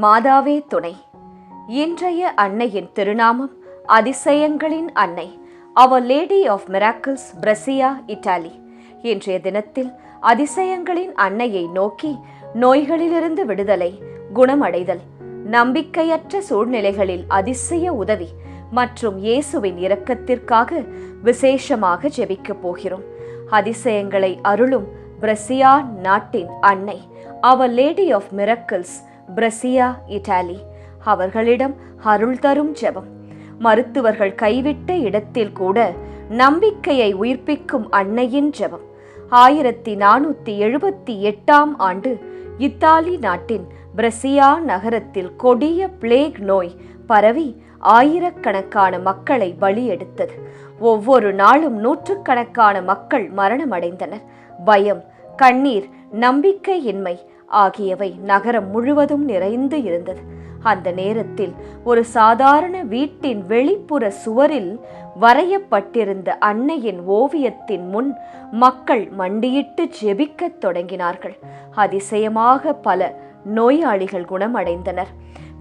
மாதாவே துணை. இன்றைய அன்னையின் திருநாமம் அதிசயங்களின் அன்னை, அவர் லேடி ஆஃப் மிராக்கிள்ஸ், பிரசியா, இத்தாலி. இன்றைய தினத்தில் அதிசயங்களின் அன்னையை நோக்கி நோய்களிலிருந்து விடுதலை, குணமடைதல், நம்பிக்கையற்ற சூழ்நிலைகளில் அதிசய உதவி மற்றும் இயேசுவின் இரக்கத்திற்காக விசேஷமாக ஜெபிக்கப் போகிறோம். அதிசயங்களை அருளும் பிரசியா நாட்டின் அன்னை, அவர் லேடி ஆஃப் மிராக்கிள்ஸ், பிரசியா, இத்தாலி. அவர்களிடம் அருள் தரும் ஜெபம். மருத்துவர்கள் கைவிட்ட இடத்தில் கூட நம்பிக்கையை உயிர்ப்பிக்கும் அன்னையின் ஜெபம். 1478ஆம் ஆண்டு இத்தாலி நாட்டின் பிரசியா நகரத்தில் கொடிய பிளேக் நோய் பரவி ஆயிரக்கணக்கான மக்களை பலியெடுத்தது. ஒவ்வொரு நாளும் நூற்றுக்கணக்கான மக்கள் மரணமடைந்தனர். பயம், கண்ணீர், நம்பிக்கையின்மை ஆகியவை நகரம் முழுவதும் நிறைந்து இருந்தது. அந்த நேரத்தில் ஒரு சாதாரண வீட்டின் வெளிப்புற சுவரில் வரையப்பட்டிருந்த அன்னையின் ஓவியத்தின் முன் மக்கள் மண்டியிட்டு ஜெபிக்கத் தொடங்கினார்கள். அதிசயமாக பல நோயாளிகள் குணமடைந்தனர்.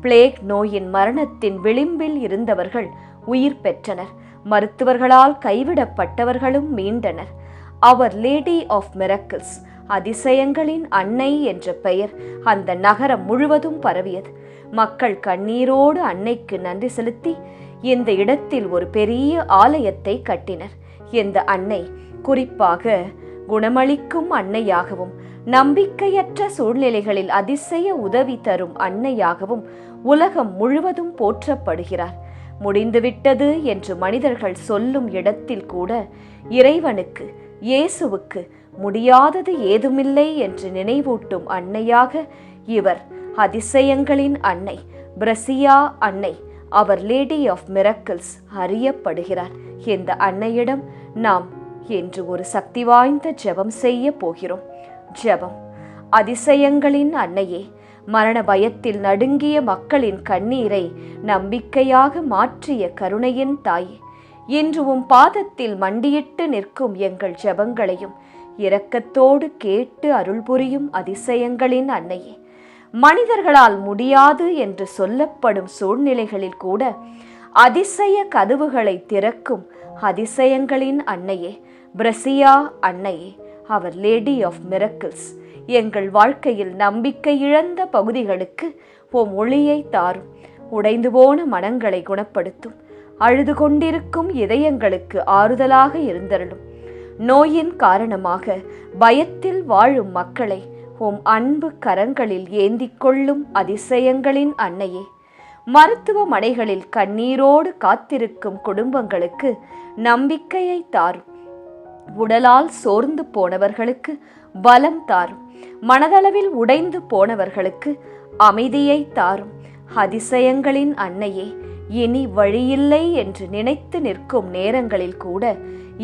பிளேக் நோயின் மரணத்தின் விளிம்பில் இருந்தவர்கள் உயிர் பெற்றனர். மருத்துவர்களால் கைவிடப்பட்டவர்களும் மீண்டனர். அவர் லேடி ஆஃப் மிராக்கிள்ஸ், அதிசயங்களின் அன்னை என்ற பெயர் அந்த நகரம் முழுவதும் பரவியது. மக்கள் கண்ணீரோடு அன்னைக்கு நன்றி செலுத்தி இந்த இடத்தில் ஒரு பெரிய ஆலயத்தை கட்டினர். இந்த அன்னை குறிப்பாக குணமளிக்கும் அன்னையாகவும் நம்பிக்கையற்ற சூழ்நிலைகளில் அதிசய உதவி தரும் அன்னையாகவும் உலகம் முழுவதும் போற்றப்படுகிறார். முடிந்துவிட்டது என்று மனிதர்கள் சொல்லும் இடத்தில் கூட இறைவனுக்கு, இயேசுவுக்கு முடியாதது ஏதுமில்லை என்று நினைவூட்டும் அன்னையாக இவர் அதிசயங்களின் அன்னை, பிரசியா அன்னை, அவர் லேடி ஆஃப் மிராக்கிள்ஸ் அறியப்படுகிறார். இந்த அன்னையிடம் நாம் இன்று ஒரு சக்தி வாய்ந்த ஜெபம் செய்ய போகிறோம். ஜெபம். அதிசயங்களின் அன்னையே, மரண பயத்தில் நடுங்கிய மக்களின் கண்ணீரை நம்பிக்கையாக மாற்றிய கருணையின் தாயே, இன்று உம் பாதத்தில் மண்டியிட்டு நிற்கும் எங்கள் ஜெபங்களையும் இரக்கத்தோடு கேட்டு அருள் புரியும் அதிசயங்களின் அன்னையே, மனிதர்களால் முடியாது என்று சொல்லப்படும் சூழ்நிலைகளில் கூட அதிசய கதவுகளை திறக்கும் அதிசயங்களின் அன்னையே, பிரசியா அன்னையே, அவர் லேடி ஆஃப் மிராக்கிள்ஸ், எங்கள் வாழ்க்கையில் நம்பிக்கை இழந்த பகுதிகளுக்கு உம் ஒளியை தாரும். உடைந்து போன மனங்களை குணப்படுத்தும். அழுது கொண்டிருக்கும் இதயங்களுக்கு ஆறுதலாக இருந்தருளும். நோயின் காரணமாக பயத்தில் வாழும் மக்களை உம் அன்பு கரங்களில் ஏந்திக் கொள்ளும் அதிசயங்களின் அன்னையே, மருத்துவமனைகளில் கண்ணீரோடு காத்திருக்கும் குடும்பங்களுக்கு நம்பிக்கையை தாரும். உடலால் சோர்ந்து போனவர்களுக்கு பலம் தாரும். மனதளவில் உடைந்து போனவர்களுக்கு அமைதியை தாரும். அதிசயங்களின் அன்னையே, இனி வழியில்லை என்று நினைத்து நிற்கும் நேரங்களில் கூட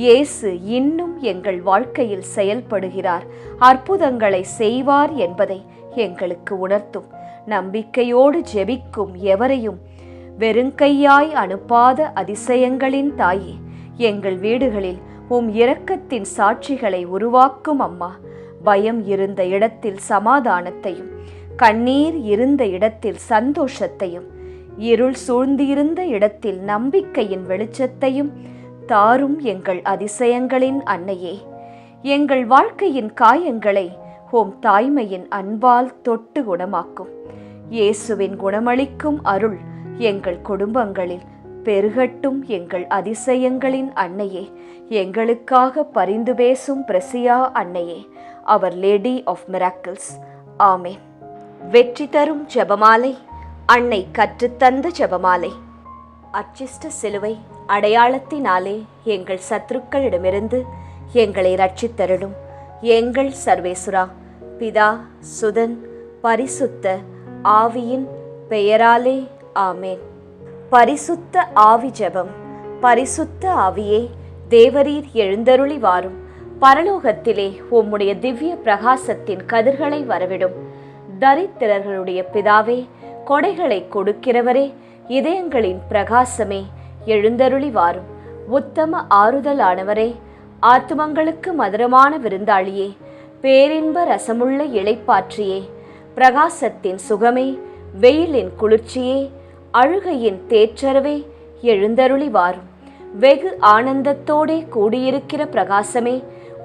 இயேசு இன்னும் எங்கள் வாழ்க்கையில் செயல்படுகிறார், அற்புதங்களை செய்வார் என்பதை எங்களுக்கு உணர்த்தும். நம்பிக்கையோடு ஜெபிக்கும் எவரையும் வெறுங்கையாய் அனுப்பாத அதிசயங்களின் தாயே, எங்கள் வீடுகளில் உம் இரக்கத்தின் சாட்சிகளை உருவாக்கும் அம்மா. பயம் இருந்த இடத்தில் சமாதானத்தையும், கண்ணீர் இருந்த இடத்தில் சந்தோஷத்தையும், இருள் சூழ்ந்திருந்த இடத்தில் நம்பிக்கையின் வெளிச்சத்தையும் தாரும் எங்கள் அதிசயங்களின் அன்னையே. எங்கள் வாழ்க்கையின் காயங்களை உம் தாய்மையின் அன்பால் தொட்டு குணமாக்கும். இயேசுவின் குணமளிக்கும் அருள் எங்கள் குடும்பங்களில் பெருகட்டும். எங்கள் அதிசயங்களின் அன்னையே, எங்களுக்காக பரிந்து பேசும் பிரசியா அன்னையே, அவர் லேடி ஆஃப் மிராக்கிள்ஸ். ஆமேன். வெற்றி தரும் ஜெபமாலை, அன்னை கற்றுத்தந்த ஜெபமாலை. அர்ச்சிஷ்ட சிலுவை அடையாளத்தினாலே எங்கள் சத்துருக்களிடமிருந்து எங்களை ரட்சித்தருளும். எங்கள் சர்வேசுரா, பிதா, சுதன், பரிசுத்த ஆவியின் பெயராலே ஆமேன். பரிசுத்த ஆவி ஜெபம். பரிசுத்த ஆவியே, தேவரீர் எழுந்தருளி வாரும். பரலோகத்திலே உம்முடைய திவ்ய பிரகாசத்தின் கதிர்களை வரவிடும். தரித்திரர்களுடைய பிதாவே, கொடைகளை கொடுக்கிறவரே, இதயங்களின் பிரகாசமே, எழுந்தருளி வாரும். உத்தம ஆறுதலானவரே, ஆத்துமங்களுக்கு மதுரமான விருந்தாளியே, பேரின்ப ரசமுள்ள இளைப்பாற்றியே, பிரகாசத்தின் சுகமே, வெயிலின் குளிர்ச்சியே, அழுகையின் தேற்றரவே, எழுந்தருளி வாரும். வெகு ஆனந்தத்தோடே கூடியிருக்கிற பிரகாசமே,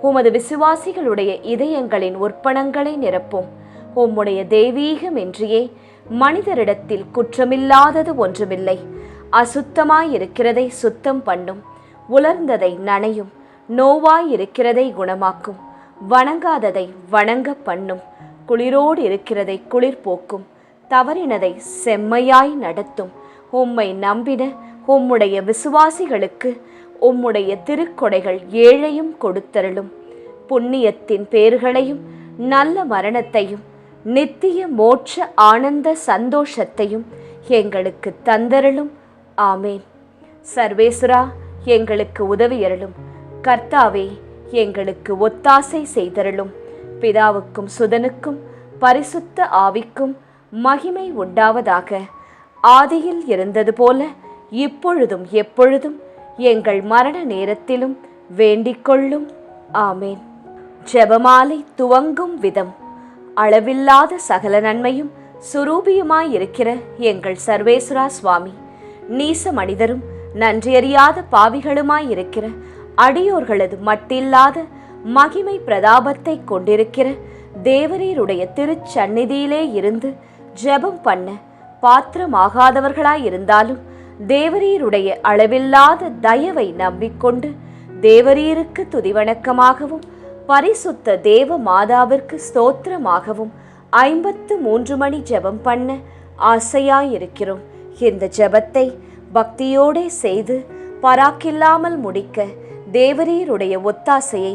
உமது விசுவாசிகளுடைய இதயங்களின் உற்பணங்களை நிரப்பும். உம்முடைய தெய்வீகமின்றியே மனிதரிடத்தில் குற்றமில்லாதது ஒன்றுமில்லை. அசுத்தமாயிருக்கிறதை சுத்தம் பண்ணும், உலர்ந்ததை நனையும், நோவாயிருக்கிறதை குணமாக்கும், வணங்காததை வணங்க பண்ணும், குளிரோடு இருக்கிறதை குளிர் போக்கும், தவறினதை செம்மையாய் நடத்தும். உம்மை நம்பின உம்முடைய விசுவாசிகளுக்கு உம்முடைய திருக்கொடைகள் ஏழையும் கொடுத்தருளும். புண்ணியத்தின் பேர்களையும் நல்ல மரணத்தையும் நித்திய மோட்ச ஆனந்த சந்தோஷத்தையும் எங்களுக்கு தந்தருளும். ஆமேன். சர்வேசுரா, எங்களுக்கு உதவியருளும். கர்த்தாவே, எங்களுக்கு ஒத்தாசை செய்தருளும். பிதாவுக்கும் சுதனுக்கும் பரிசுத்த ஆவிக்கும் மகிமை உண்டாவதாக. ஆதியில் இருந்தது போல இப்பொழுதும் எப்பொழுதும் எங்கள் மரண நேரத்திலும் வேண்டிக்கொள்ளும். ஆமேன். ஜெபமாலை துவங்கும் விதம். அளவில்லாத சகல நன்மையும் சுரூபியுமாயிருக்கிற எங்கள் சர்வேஸ்வரா சுவாமி, நீச மனிதரும் நன்றியறியாத பாவிகளுமாயிருக்கிற அடியோர்களது மட்டில்லாத மகிமை பிரதாபத்தை கொண்டிருக்கிற தேவரீருடைய திருச்சந்நிதியிலே இருந்து ஜெபம் பண்ண பாத்திரமாகாதவர்களாயிருந்தாலும் தேவரீருடைய அளவில்லாத தயவை நம்பிக்கொண்டு தேவரீருக்கு துதிவணக்கமாகவும் பரிசுத்த தேவ மாதாவிற்கு ஸ்தோத்திரமாகவும் 53 மணி ஜெபம் பண்ண ஆசையாயிருக்கிறோம். இந்த ஜெபத்தை பக்தியோடே செய்து பராக்கில்லாமல் முடிக்க தேவரீருடைய ஒத்தாசையை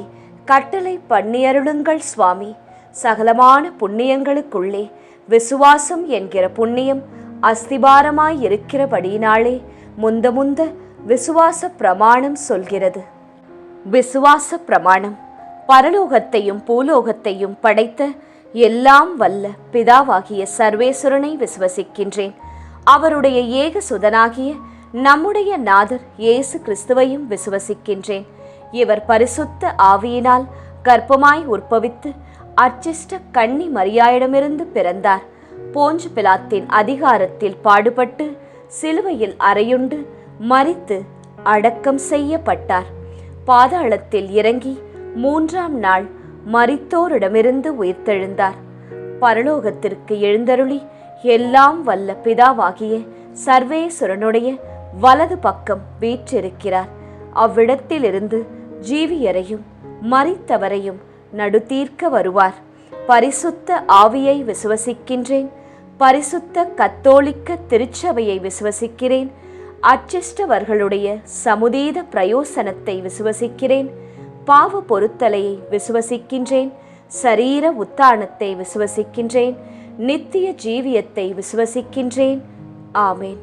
கட்டளை பண்ணியருளுங்கள் சுவாமி. சகலமான புண்ணியங்களுக்குள்ளே விசுவாசம் என்கிற புண்ணியம் அஸ்திபாரமாயிருக்கிறபடியினாலே முந்த விசுவாச பிரமாணம் சொல்கிறது. விசுவாச பிரமாணம். பரலோகத்தையும் பூலோகத்தையும் படைத்த எல்லாம் வல்ல பிதாவாகிய சர்வேஸ்வரனை விசுவசிக்கின்றேன். அவருடைய ஏக சுதனாகிய நம்முடைய நாதர் இயேசு கிறிஸ்துவையும் விசுவசிக்கின்றேன். இவர் பரிசுத்த ஆவியினால் கர்ப்பமாய் உற்பவித்து அர்ச்சிஷ்ட கன்னி மரியாயிடமிருந்து பிறந்தார். போஞ்சு பிலாத்தின் அதிகாரத்தில் பாடுபட்டு சிலுவையில் அறையுண்டு மரித்து அடக்கம் செய்யப்பட்டார். பாதாளத்தில் இறங்கி 3ஆம் நாள் மரித்தோரிடமிருந்து உயிர்த்தெழுந்தார். பரலோகத்திற்கு எழுந்தருளி எல்லாம் வல்ல பிதாவாகிய சர்வேஸ்வரனுடைய வலது பக்கம் வீற்றிருக்கிறார். அவ்விடத்திலிருந்து ஜீவியரையும் மரித்தவரையும் நடுதீர்க்க வருவார். பரிசுத்த ஆவியை விசுவசிக்கின்றேன். பரிசுத்த கத்தோலிக்க திருச்சபையை விசுவசிக்கிறேன். அச்சிஷ்டவர்களுடைய சமுதீத பிரயோசனத்தை விசுவசிக்கிறேன். பாவ பொருத்தலையை விசுவசிக்கின்றேன். சரீர உத்தானத்தை விசுவசிக்கின்றேன். நித்திய ஜீவியத்தை விசுவசிக்கின்றேன். ஆமேன்.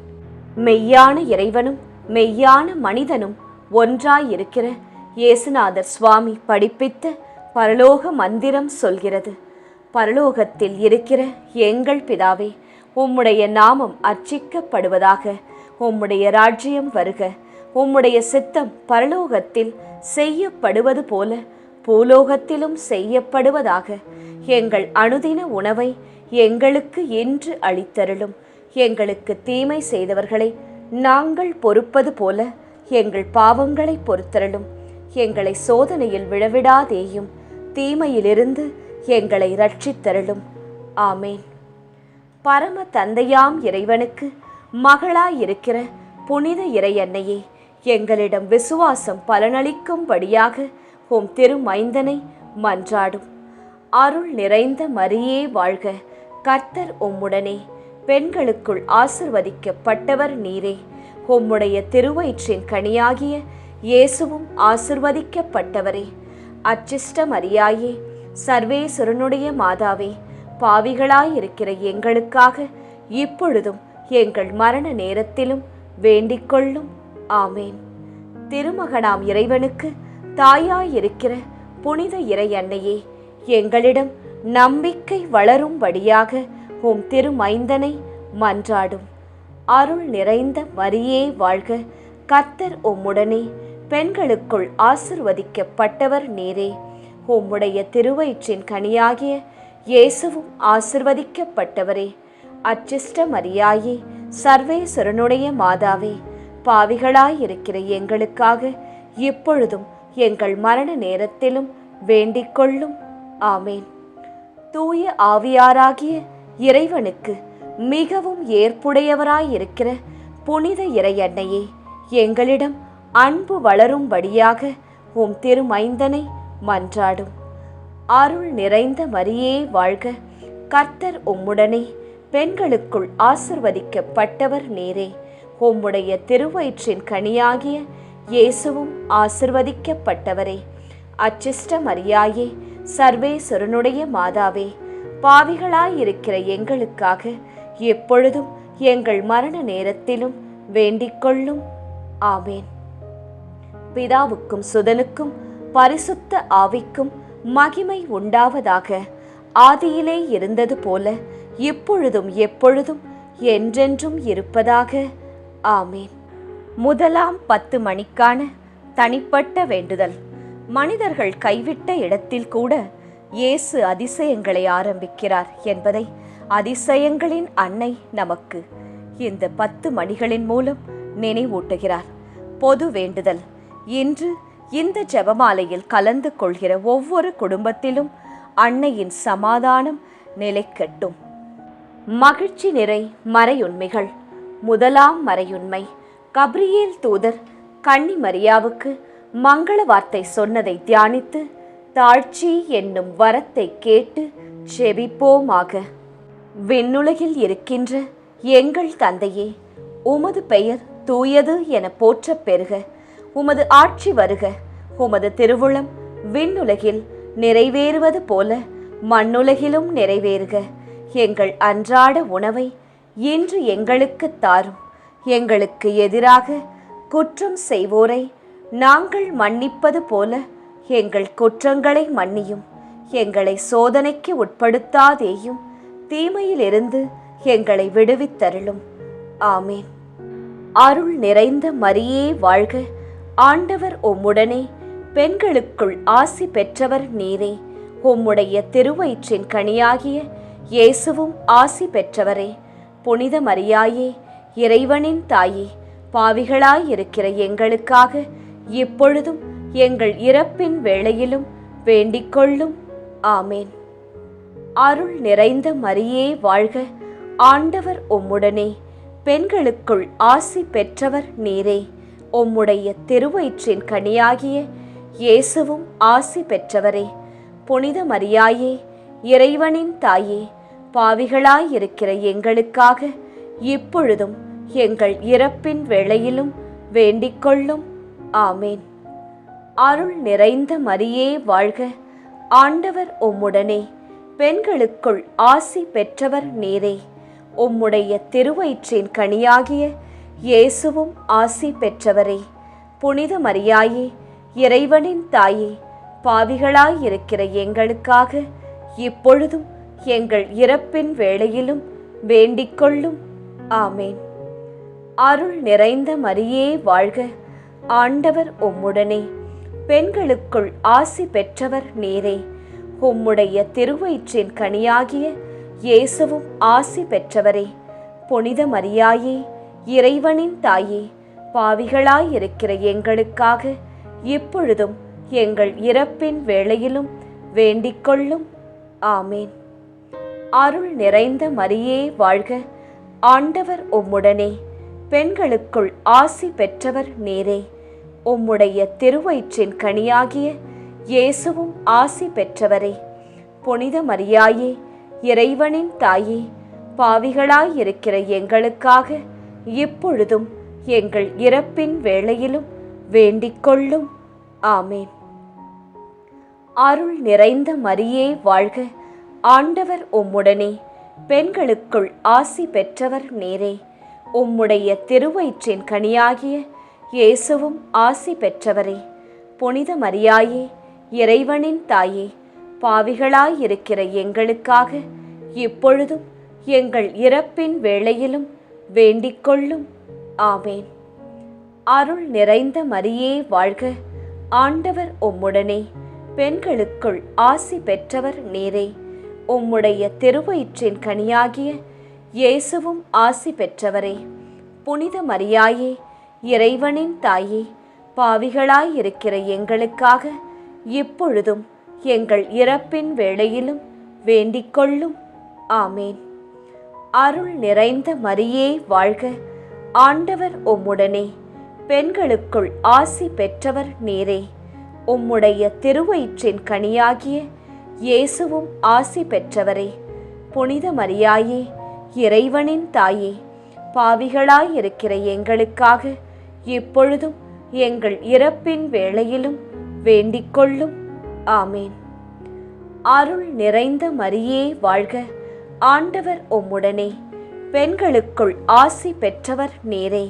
மெய்யான இறைவனும் மெய்யான மனிதனும் ஒன்றாயிருக்கிற இயேசுநாதர் சுவாமி படிப்பித்த பரலோக மந்திரம் சொல்கிறது. பரலோகத்தில் இருக்கிற எங்கள் பிதாவே, உம்முடைய நாமம் அர்ச்சிக்கப்படுவதாக. உம்முடைய ராஜ்யம் வருக. உம்முடைய சித்தம் பரலோகத்தில் செய்யப்படுவது போல பூலோகத்திலும் செய்யப்படுவதாக. எங்கள் அனுதின உணவை எங்களுக்கு இன்று அளித்தருளும். எங்களுக்கு தீமை செய்தவர்களை நாங்கள் பொறுப்பது போல எங்கள் பாவங்களை பொறுத்தருளும். எங்களை சோதனையில் விழவிடாதேயும், தீமையிலிருந்து எங்களை ரட்சித்தருளும். ஆமேன். பரம தந்தையாம் இறைவனுக்கு மகளாயிருக்கிற புனித இறையன்னையே, எங்களிடம் விசுவாசம் பலனளிக்கும்படியாக உம் திருமைந்தனை மன்றாடும். அருள் நிறைந்த மரியே வாழ்க. கர்த்தர் உம்முடனே. பெண்களுக்குள் ஆசிர்வதிக்கப்பட்டவர் நீரே. உம்முடைய திருவயிற்றின் கனியாகிய இயேசுவும் ஆசிர்வதிக்கப்பட்டவரே. அச்சிஷ்ட மரியாயே, சர்வேஸ்வரனுடைய மாதாவே, பாவிகளாயிருக்கிற எங்களுக்காக இப்பொழுதும் எங்கள் மரண நேரத்திலும் வேண்டிக்கொள்ளும். ஆமேன். திருமகனாம் இறைவனுக்கு தாயாயிருக்கிற புனித இறையன்னையே, எங்களிடம் நம்பிக்கை வளரும்படியாக உம் திருமைந்தனை மன்றாடும். அருள் நிறைந்த மரியே வாழ்க. கர்த்தர் உம்முடனே. பெண்களுக்குள் ஆசிர்வதிக்கப்பட்டவர் நீரே. உம்முடைய திருவயிற்றின் கனியாகிய இயேசுவும் ஆசிர்வதிக்கப்பட்டவரே. அச்சிஷ்ட மரியாயே, சர்வேஸ்வரனுடைய மாதாவே, பாவிகளாயிருக்கிற எங்களுக்காக இப்பொழுதும் எங்கள் மரண நேரத்திலும் வேண்டிக் கொள்ளும். ஆமேன். தூய ஆவியாராகிய இறைவனுக்கு மிகவும் ஏற்புடையவராயிருக்கிற புனித இறையன்னையே, எங்களிடம் அன்பு வளரும்படியாக உம் திருமைந்தனை மன்றாடும். அருள் நிறைந்த மரியே வாழ்க, கர்த்தர் உம்முடனே, பெண்களுக்குள் ஆசிர்வதிக்கப்பட்டவர் நீரே. உம்முடைய திருவயிற்றின் கனியாகிய இயேசுவும் ஆசிர்வதிக்கப்பட்டவரே. அச்சிஷ்ட மரியாயே, சர்வேஸ்வரனுடைய மாதாவே, பாவிகளாயிருக்கிற எங்களுக்காக எப்பொழுதும் எங்கள் மரண நேரத்திலும் வேண்டிக் கொள்ளும். ஆமேன். பிதாவுக்கும் சுதனுக்கும் பரிசுத்த ஆவிக்கும் மகிமை உண்டாவதாக. ஆதியிலே இருந்தது போல இப்பொழுதும் எப்பொழுதும் என்றென்றும் இருப்பதாக. ஆமேன். முதலாம் 10 மணிக்கான தனிப்பட்ட வேண்டுதல். மனிதர்கள் கைவிட்ட இடத்தில் கூட இயேசு அதிசயங்களை ஆரம்பிக்கிறார் என்பதை அதிசயங்களின் அன்னை நமக்கு இந்த 10 மணிகளின் மூலம் நினைவூட்டுகிறார். பொது வேண்டுதல். இன்று இந்த ஜெபமாலையில் கலந்து கொள்கிற ஒவ்வொரு குடும்பத்திலும் அன்னையின் சமாதானம் நிலைக்கட்டும். மகிழ்ச்சி நிறை மறையுண்மைகள். முதலாம் மறையுண்மை, கப்ரியேல் தூதர் கன்னி மரியாவுக்கு மங்கள வார்த்தை சொன்னதை தியானித்து தாழ்ச்சி என்னும் வரத்தை கேட்டு செபிப்போமாக. விண்ணுலகில் இருக்கின்ற எங்கள் தந்தையே, உமது பெயர் தூயது என போற்றப் பெறுக. உமது ஆட்சி வருக. உமது திருவுளம் விண்ணுலகில் நிறைவேறுவது போல மண்ணுலகிலும் நிறைவேறுக. எங்கள் அன்றாட உணவை இன்று எங்களுக்கு தாரும். எங்களுக்கு எதிராக குற்றம் செய்வோரை நாங்கள் மன்னிப்பது போல எங்கள் குற்றங்களை மன்னியும். எங்களை சோதனைக்கு உட்படுத்தாதேயும், தீமையிலிருந்து எங்களை விடுவித்தருளும். ஆமேன். அருள் நிறைந்த மரியே வாழ்க, ஆண்டவர் உம்முடனே, பெண்களுக்குள் ஆசி பெற்றவர் நீரே. உம்முடைய திருவயிற்றின் கனியாகிய இயேசுவும் ஆசி பெற்றவரே. புனித மரியாயே, இறைவனின் தாயே, பாவிகளாயிருக்கிற எங்களுக்காக இப்பொழுதும் எங்கள் இறப்பின் வேளையிலும் வேண்டிக் கொள்ளும். ஆமேன். அருள் நிறைந்த மரியே வாழ்க, ஆண்டவர் உம்முடனே, பெண்களுக்குள் ஆசி பெற்றவர் நீரே. உம்முடைய திருவயிற்றின் கனியாகிய இயேசுவும் ஆசி பெற்றவரே. புனித மரியாயே, இறைவனின் தாயே, பாவிகளாயிருக்கிற எங்களுக்காக இப்பொழுதும் எங்கள் இறப்பின் வேளையிலும் வேண்டிக் கொள்ளும். ஆமேன். அருள் நிறைந்த மரியே வாழ்க, ஆண்டவர் உம்முடனே, பெண்களுக்குள் ஆசி பெற்றவர் நீரே. உம்முடைய திருவயிற்றின் கனியாகிய இயேசுவும் ஆசி பெற்றவரே. புனித மரியாயே, இறைவனின் தாயே, பாவிகளாயிருக்கிற எங்களுக்காக இப்பொழுதும் எங்கள் இறப்பின் வேளையிலும் வேண்டிக் கொள்ளும். ஆமேன். அருள் நிறைந்த மரியே வாழ்க, ஆண்டவர் உம்முடனே, பெண்களுக்குள் ஆசி பெற்றவர் நீரே. உம்முடைய திருவயிற்றின் கனியாகிய இயேசுவும் ஆசி பெற்றவரே. புனித மரியாயே, இறைவனின் தாயே, பாவிகளாயிருக்கிற எங்களுக்காக இப்பொழுதும் எங்கள் இறப்பின் வேளையிலும் வேண்டிக் கொள்ளும். ஆமேன். அருள் நிறைந்த மரியே வாழ்க, ஆண்டவர் உம்முடனே, பெண்களுக்குள் ஆசி பெற்றவர் நீரே. உம்முடைய திருவயிற்றின் கனியாகிய இயேசுவும் ஆசி பெற்றவரே. புனித மரியாயே, இறைவனின் தாயே, பாவிகளாயிருக்கிற எங்களுக்காக இப்பொழுதும் எங்கள் இறப்பின் வேளையிலும் வேண்டிக் கொள்ளும். ஆமேன். அருள் நிறைந்த மரியே வாழ்க, ஆண்டவர் உம்முடனே, பெண்களுக்குள் ஆசி பெற்றவர் நீரே. உம்முடைய திருவயிற்றின் கனியாகிய இயேசுவும் ஆசி பெற்றவரே. புனித மரியாயே, இறைவனின் தாயே, பாவிகளாயிருக்கிற எங்களுக்காக இப்பொழுதும் எங்கள் இறப்பின் வேளையிலும் வேண்டிக் கொள்ளும். ஆமேன். அருள் நிறைந்த மரியே வாழ்க, ஆண்டவர் உம்முடனே, பெண்களுக்குள் ஆசி பெற்றவர் நீரே. உம்முடைய திருவயிற்றின் கனியாகிய இயேசுவும் ஆசி பெற்றவரே. புனித மரியாயே, இறைவனின் தாயே, பாவிகளாயிருக்கிற எங்களுக்காக இப்பொழுதும் எங்கள் இறப்பின் வேளையிலும் வேண்டிக்கொள்ளும். ஆமேன். அருள் நிறைந்த மரியே வாழ்க. ஆண்டவர் உம்முடனே, பெண்களுக்குள் ஆசி பெற்றவர் நீரே. உம்முடைய திருவயிற்றின் கனியாகிய இயேசுவும் ஆசி பெற்றவரே. புனித மரியாயே, இறைவனின் தாயே, பாவிகளாயிருக்கிற எங்களுக்காக இப்பொழுதும் எங்கள் இறப்பின் வேளையிலும் வேண்டிக்கொள்ளும். ஆமேன். அருள் நிறைந்த மரியே வாழ்க. ஆண்டவர் உம்முடனே, பெண்களுக்குள் ஆசி பெற்றவர் நீரே.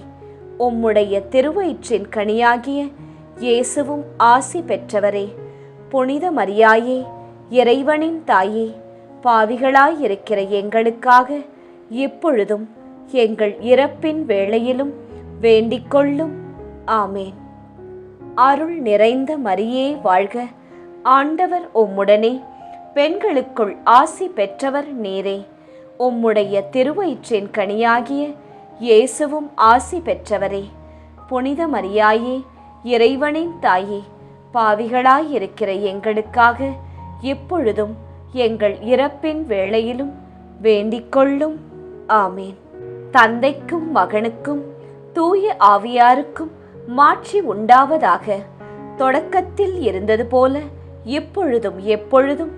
உம்முடைய திருவயிற்றின் கனியாகிய இயேசுவும் ஆசி பெற்றவரே. புனித மரியாயே, இறைவனின் தாயே, பாவிகளாயிருக்கிற எங்களுக்காக இப்பொழுதும் எங்கள் இறப்பின் வேளையிலும் வேண்டிக்கொள்ளும். ஆமேன். அருள் நிறைந்த மரியே வாழ்க. ஆண்டவர் உம்முடனே, பெண்களுக்குள் ஆசி பெற்றவர் நீரே. உம்முடைய திருவயிற்றின் கனியாகிய இயேசுவும் ஆசி பெற்றவரே. புனித மரியாயே, இறைவனின் தாயே, பாவிகளாயிருக்கிற எங்களுக்காக இப்பொழுதும் எங்கள் இறப்பின் வேளையிலும் வேண்டிக்கொள்ளும். ஆமேன். தந்தைக்கும் மகனுக்கும் தூய ஆவியாருக்கும் மாட்சி உண்டாவதாக. தொடக்கத்தில் இருந்தது போல இப்பொழுதும் எப்பொழுதும்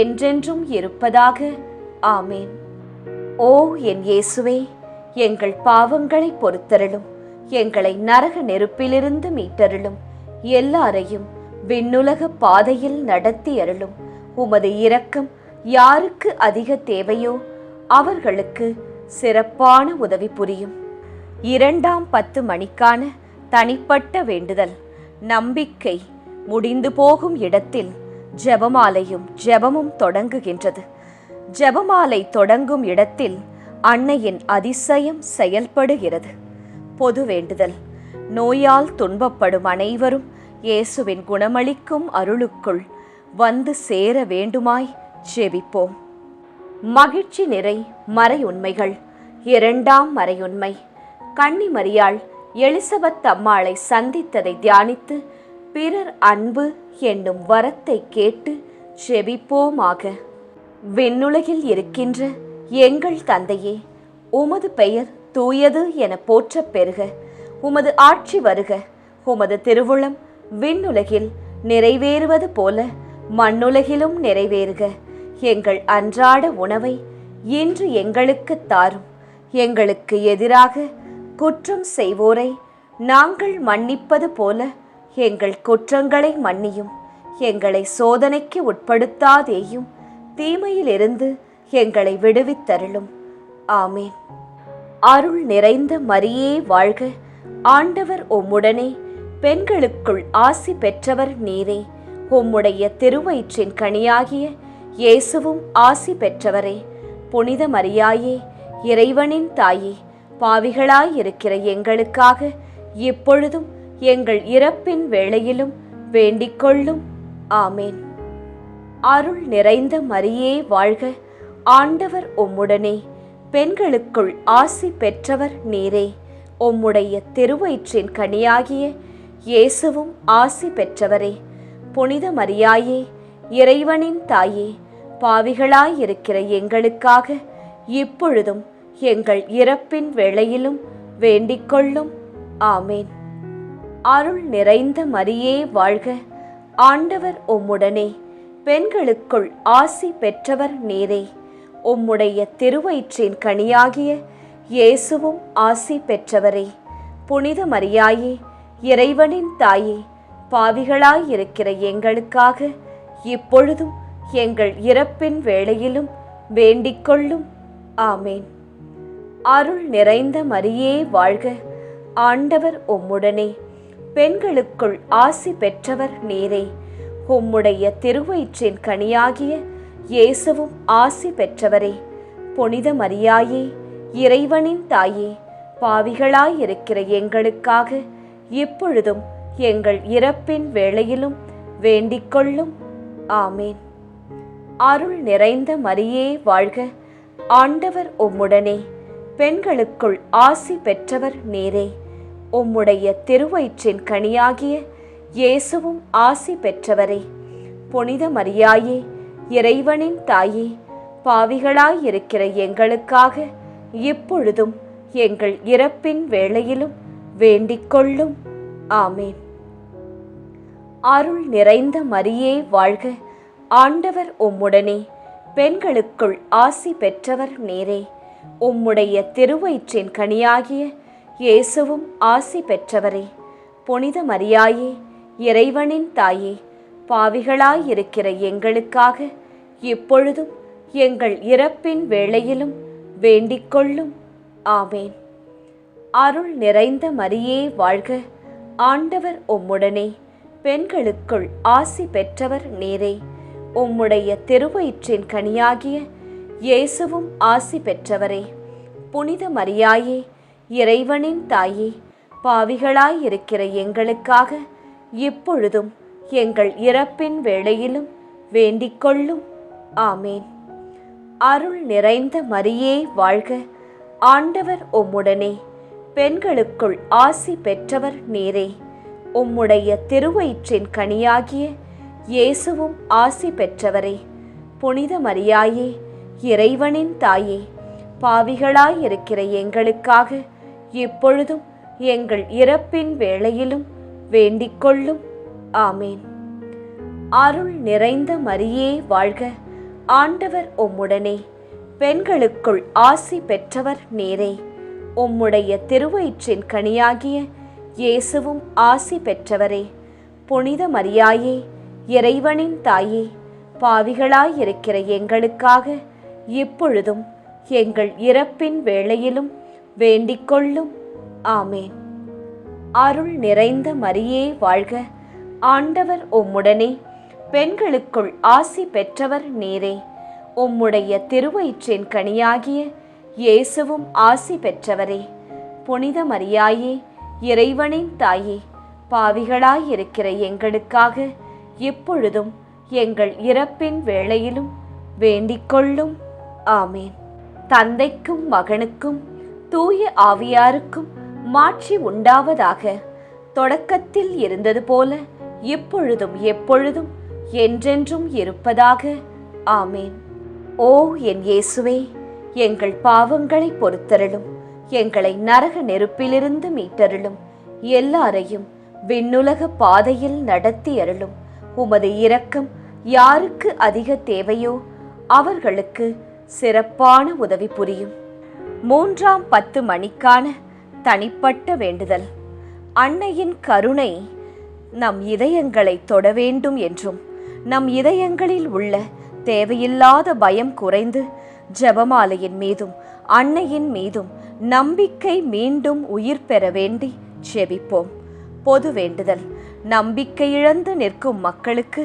என்றென்றும் இருப்பதாக. ஆமேன். ஓ என் இயேசுவே, எங்கள் பாவங்களை பொறுத்தருளும். எங்களை நரக நெருப்பிலிருந்து மீட்டருளும். எல்லாரையும் விண்ணுலக பாதையில் நடத்தி அருளும். உமது இரக்கம் யாருக்கு அதிக தேவையோ அவர்களுக்கு சிறப்பான உதவி புரியும். 2ஆம் 10 மணிக்கான தனிப்பட்ட வேண்டுதல். நம்பிக்கை முடிந்து போகும் இடத்தில் ஜெபமாலையும் ஜெபமும் தொடங்குகின்றது. ஜெபமாலை தொடங்கும் இடத்தில் அன்னையின் அதிசயம் செயல்படுகிறது. பொது வேண்டுதல். நோயால் துன்பப்படும் அனைவரும் இயேசுவின் குணமளிக்கும் அருளுக்குள் வந்து சேர வேண்டுமாய் ஜெபிப்போம். மகிழ்ச்சி நிறை மறையுண்மைகள். 2ஆம் மறையுண்மை. கன்னி மரியாள் எலிசபெத் அம்மாளை சந்தித்ததை தியானித்து பிறர் அன்பு என்னும் வரத்தை கேட்டு ஜெபிப்போமாக. விண்ணுலகில் இருக்கின்ற எங்கள் தந்தையே, உமது பெயர் தூயது என போற்றப் பெறுக. உமது ஆட்சி வருக. உமது திருவுளம் விண்ணுலகில் நிறைவேறுவது போல மண்ணுலகிலும் நிறைவேறுக. எங்கள் அன்றாட உணவை இன்று எங்களுக்கு தாரும். எங்களுக்கு எதிராக குற்றம் செய்வோரை நாங்கள் மன்னிப்பது போல எங்கள் குற்றங்களை மன்னியும். எங்களை சோதனைக்கு உட்படுத்தாதேயும், தீமையிலிருந்து எங்களை விடுவித்தருளும். ஆமேன். அருள் நிறைந்த மரியே வாழ்க. ஆண்டவர் உம்முடனே, பெண்களுக்குள் ஆசி பெற்றவர் நீரே. உம்முடைய திருவயிற்றின் கனியாகிய இயேசுவும் ஆசி பெற்றவரே. புனித மரியாயே, இறைவனின் தாயே, பாவிகளாயிருக்கிற எங்களுக்காக இப்பொழுதும் எங்கள் இறப்பின் வேளையிலும் வேண்டிக்கொள்ளும். ஆமேன். அருள் நிறைந்த மரியே வாழ்க. ஆண்டவர் உம்முடனே, பெண்களுக்குள் ஆசி பெற்றவர் நீரே. உம்முடைய திருவயிற்றின் கனியாகிய இயேசுவும் ஆசி பெற்றவரே. புனித மரியாயே, இறைவனின் தாயே, பாவிகளாயிருக்கிற எங்களுக்காக இப்பொழுதும் எங்கள் இறப்பின் வேளையிலும் வேண்டிக்கொள்ளும். ஆமேன். அருள் நிறைந்த மரியே வாழ்க. ஆண்டவர் உம்முடனே, பெண்களுக்குள் ஆசி பெற்றவர் நீரே. உம்முடைய திருவயிற்றின் கனியாகிய இயேசுவும் ஆசி பெற்றவரே. புனித மரியாயே, இறைவனின் தாயே, பாவிகளாயிருக்கிற எங்களுக்காக இப்பொழுதும் எங்கள் இறப்பின் வேளையிலும் வேண்டிக்கொள்ளும். ஆமேன். அருள் நிறைந்த மரியே வாழ்க. ஆண்டவர் உம்முடனே, பெண்களுக்குள் ஆசி பெற்றவர் நீரே. உம்முடைய திருவயிற்றின் கனியாகிய இயேசுவும் ஆசி பெற்றவரே. புனித மரியாயே, இறைவனின் தாயே, பாவிகளாயிருக்கிற எங்களுக்காக இப்பொழுதும் எங்கள் இறப்பின் வேளையிலும் வேண்டிக்கொள்ளும். ஆமேன். அருள் நிறைந்த மரியே வாழ்க. ஆண்டவர் உம்முடனே, பெண்களுக்குள் ஆசி பெற்றவர் நீரே. உம்முடைய திருவயிற்றின் கனியாகிய இயேசுவும் ஆசி பெற்றவரே. புனித மரியாயே, இறைவனின் தாயே, பாவிகளாயிருக்கிற எங்களுக்காக இப்பொழுதும் எங்கள் இறப்பின் வேளையிலும் வேண்டிக்கொள்ளும். ஆமேன். அருள் நிறைந்த மரியே வாழ்க, ஆண்டவர் உம்முடனே, பெண்களுக்குள் ஆசி பெற்றவர் நீரே. உம்முடைய திருவயிற்றின் கனியாகிய இயேசுவும் ஆசி பெற்றவரே. புனித மரியாயே, இறைவனின் தாயே, பாவிகளாயிருக்கிற எங்களுக்காக இப்பொழுதும் எங்கள் இறப்பின் வேளையிலும் வேண்டிக்கொள்ளும். ஆமேன். அருள் நிறைந்த மரியே வாழ்க, ஆண்டவர் உம்முடனே, பெண்களுக்குள் ஆசி பெற்றவர் நீரே. உம்முடைய திருவயிற்றின் கனியாகிய இயேசுவும் ஆசி பெற்றவரே. புனித மரியாயே, இறைவனின் தாயே, பாவிகளாயிருக்கிற எங்களுக்காக இப்பொழுதும் எங்கள் இறப்பின் வேளையிலும் வேண்டிக்கொள்ளும். ஆமேன். அருள் நிறைந்த மரியே வாழ்க, ஆண்டவர் உம்முடனே, பெண்களுக்குள் ஆசி பெற்றவர் நீரே. உம்முடைய திருவயிற்றின் கனியாகிய இயேசுவும் ஆசி பெற்றவரே. புனித மரியாயே, இறைவனின் தாயே, பாவிகளாயிருக்கிற எங்களுக்காக இப்பொழுதும் எங்கள் இறப்பின் வேளையிலும் வேண்டிக்கொள்ளும். ஆமேன். அருள் நிறைந்த மரியே வாழ்க, ஆண்டவர் உம்முடனே, பெண்களுக்குள் ஆசி பெற்றவர் நீரே. உம்முடைய திருவயிற்றின் கனியாகிய இயேசுவும் ஆசி பெற்றவரே. புனித மரியாயே, இறைவனின் தாயே, பாவிகளாயிருக்கிற எங்களுக்காக இப்பொழுதும் எங்கள் இறப்பின் வேளையிலும் வேண்டிக்கொள்ளும். ஆமேன். அருள் நிறைந்த மரியே வாழ்க, ஆண்டவர் உம்முடனே, பெண்களுக்குள் ஆசி பெற்றவர் நீரே. உம்முடைய திருவயிற்றின் கனியாகிய இயேசுவும் ஆசி பெற்றவரே. புனித மரியாயே, இறைவனின் தாயே, பாவிகளாயிருக்கிற எங்களுக்காக இப்பொழுதும் எங்கள் இறப்பின் வேளையிலும் வேண்டிக்கொள்ளும். ஆமேன். தந்தைக்கும் மகனுக்கும் தூய ஆவியாருக்கும் மாட்சி உண்டாவதாக. தொடக்கத்தில் இருந்தது போல இப்பொழுதும் எப்பொழுதும் என்றென்றும் இருப்பதாக. ஆமேன். ஓ என் இயேசுவே, எங்கள் பாவங்களை பொறுத்தருளும், எங்களை நரக நெருப்பிலிருந்து மீட்டருளும், எல்லாரையும் விண்ணுலக பாதையில் நடத்தி அருளும். உமது இரக்கம் யாருக்கு அதிக தேவையோ அவர்களுக்கு சிறப்பான உதவி புரியும். 3ஆம் 10 மணிக்கான தனிப்பட்ட வேண்டுதல். அன்னையின் கருணை நம் இதயங்களை தொட வேண்டும் என்றும், நம் இதயங்களில் உள்ள தேவையில்லாத பயம் குறைந்து ஜெபமாலையின் மீதும் அன்னையின் மீதும் நம்பிக்கை மீண்டும் உயிர் பெற வேண்டி ஜெபிப்போம். பொது வேண்டுதல். நம்பிக்கை இழந்து நிற்கும் மக்களுக்கு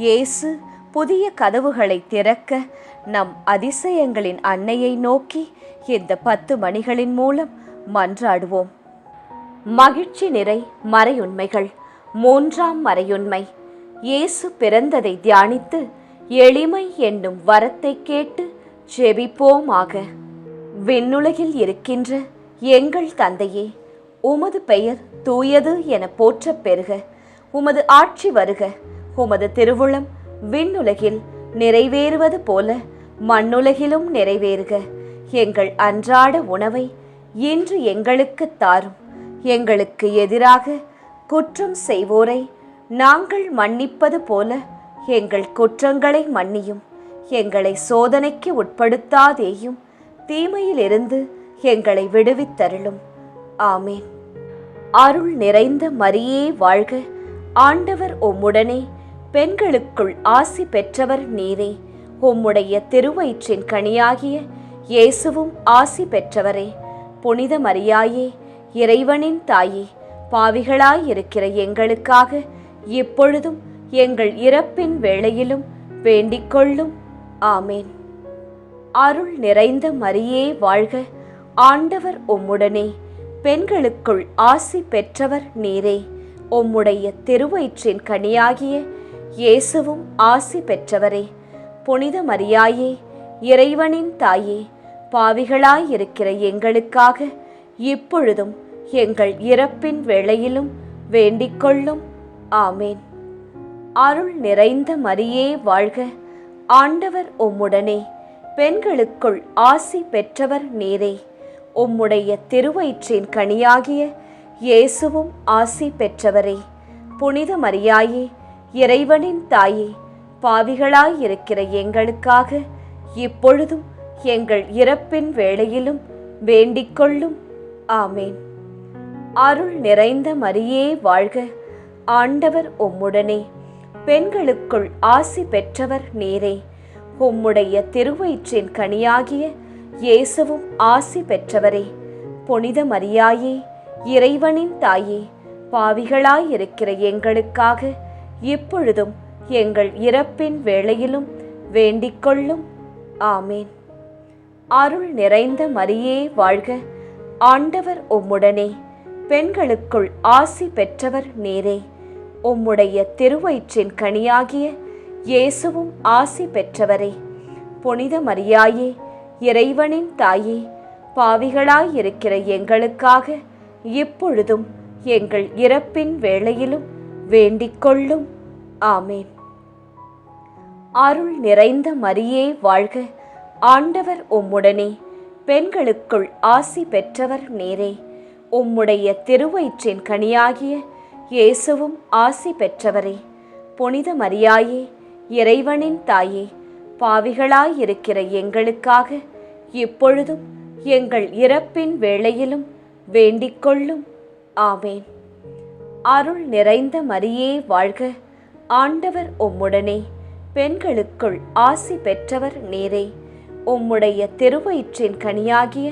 இயேசு புதிய கதவுகளை திறக்க நம் அதிசயங்களின் அன்னையை நோக்கி இந்த 10 மணிகளின் மூலம் மன்றாடுவோம். மகிழ்ச்சி நிறை மறையுண்மைகள். 3ஆம் மறையுண்மை. இயேசு பிறந்ததை தியானித்து எளிமை என்னும் வரத்தை கேட்டு ஜெபிப்போமாக. விண்ணுலகில் இருக்கின்ற எங்கள் தந்தையே, உமது பெயர் தூயது என போற்றப் பெறுக. உமது ஆட்சி வருக. உமது திருவுளம் விண்ணுலகில் நிறைவேறுவது போல மண்ணுலகிலும் நிறைவேறுக. எங்கள் அன்றாட உணவை இன்று எங்களுக்கு தாரும். எங்களுக்கு எதிராக குற்றம் செய்வோரை நாங்கள் மன்னிப்பது போல எங்கள் குற்றங்களை மன்னியும். எங்களை சோதனைக்கு உட்படுத்தாதேயும், தீமையிலிருந்து எங்களை விடுவித்தருளும். ஆமேன். அருள் நிறைந்த மரியே வாழ்க, ஆண்டவர் உம்முடனே, பெண்களுக்குள் ஆசி பெற்றவர் நீரே. உம்முடைய திருவயிற்றின் கனியாகிய இயேசுவும் ஆசி பெற்றவரே. புனித மரியாயே, இறைவனின் தாயே, பாவிகளாயிருக்கிற எங்களுக்காக இப்பொழுதும் எங்கள் இறப்பின் வேளையிலும் வேண்டிக்கொள்ளும். ஆமேன். அருள் நிறைந்த மரியே வாழ்க, ஆண்டவர் உம்முடனே, பெண்களுக்குள் ஆசி பெற்றவர் நீரே. உம்முடைய திருவயிற்றின் கனியாகிய இயேசுவும் ஆசி பெற்றவரே. புனித மரியாயே, இறைவனின் தாயே, பாவிகளாயிருக்கிற எங்களுக்காக இப்பொழுதும் எங்கள் இறப்பின் வேளையிலும் வேண்டிக்கொள்ளும். ஆமேன். அருள் நிறைந்த மரியே வாழ்க, ஆண்டவர் உம்முடனே, பெண்களுக்குள் ஆசி பெற்றவர் நீரே. உம்முடைய திருவயிற்றின் கனியாகிய இயேசுவும் ஆசி பெற்றவரே. புனித மரியாயே, இறைவனின் தாயே, பாவிகளாயிருக்கிற எங்களுக்காக இப்பொழுதும் எங்கள் இறப்பின் வேளையிலும் வேண்டிக்கொள்ளும். ஆமேன். அருள் நிறைந்த மரியே வாழ்க, ஆண்டவர் உம்முடனே, பெண்களுக்குள் ஆசி பெற்றவர் நீரே. உம்முடைய திருவயிற்றின் கனியாகிய இயேசுவும் ஆசி பெற்றவரே. புனித மரியாயே, இறைவனின் தாயே, பாவிகளாயிருக்கிற எங்களுக்காக இப்பொழுதும் எங்கள் இறப்பின் வேளையிலும் வேண்டிக்கொள்ளும். ஆமேன். அருள் நிறைந்த மரியே வாழ்க, ஆண்டவர் உம்முடனே, பெண்களுக்குள் ஆசி பெற்றவர் நீரே. உம்முடைய திருவயிற்றின் கனியாகிய இயேசுவும் ஆசி பெற்றவரே. புனித மரியாயே, இறைவனின் தாயே, பாவிகளாயிருக்கிற எங்களுக்காக இப்பொழுதும் எங்கள் இறப்பின் வேளையிலும் வேண்டிக்கொள்ளும். ஆமேன். அருள் நிறைந்த மரியே வாழ்க, ஆண்டவர் உம்முடனே, பெண்களுக்குள் ஆசி பெற்றவர் நீரே. உம்முடைய திருவயிற்றின் கனியாகிய இயேசுவும் ஆசி பெற்றவரே. புனித மரியாயே, இறைவனின் தாயே, பாவிகளாயிருக்கிற எங்களுக்காக இப்பொழுதும் எங்கள் இறப்பின் வேளையிலும் வேண்டிக்கொள்ளும். ஆமேன். அருள் நிறைந்த மரியே வாழ்க, ஆண்டவர் உம்முடனே, பெண்களுக்குள் ஆசி பெற்றவர் நீரே. உம்முடைய திருவயிற்றின் கனியாகிய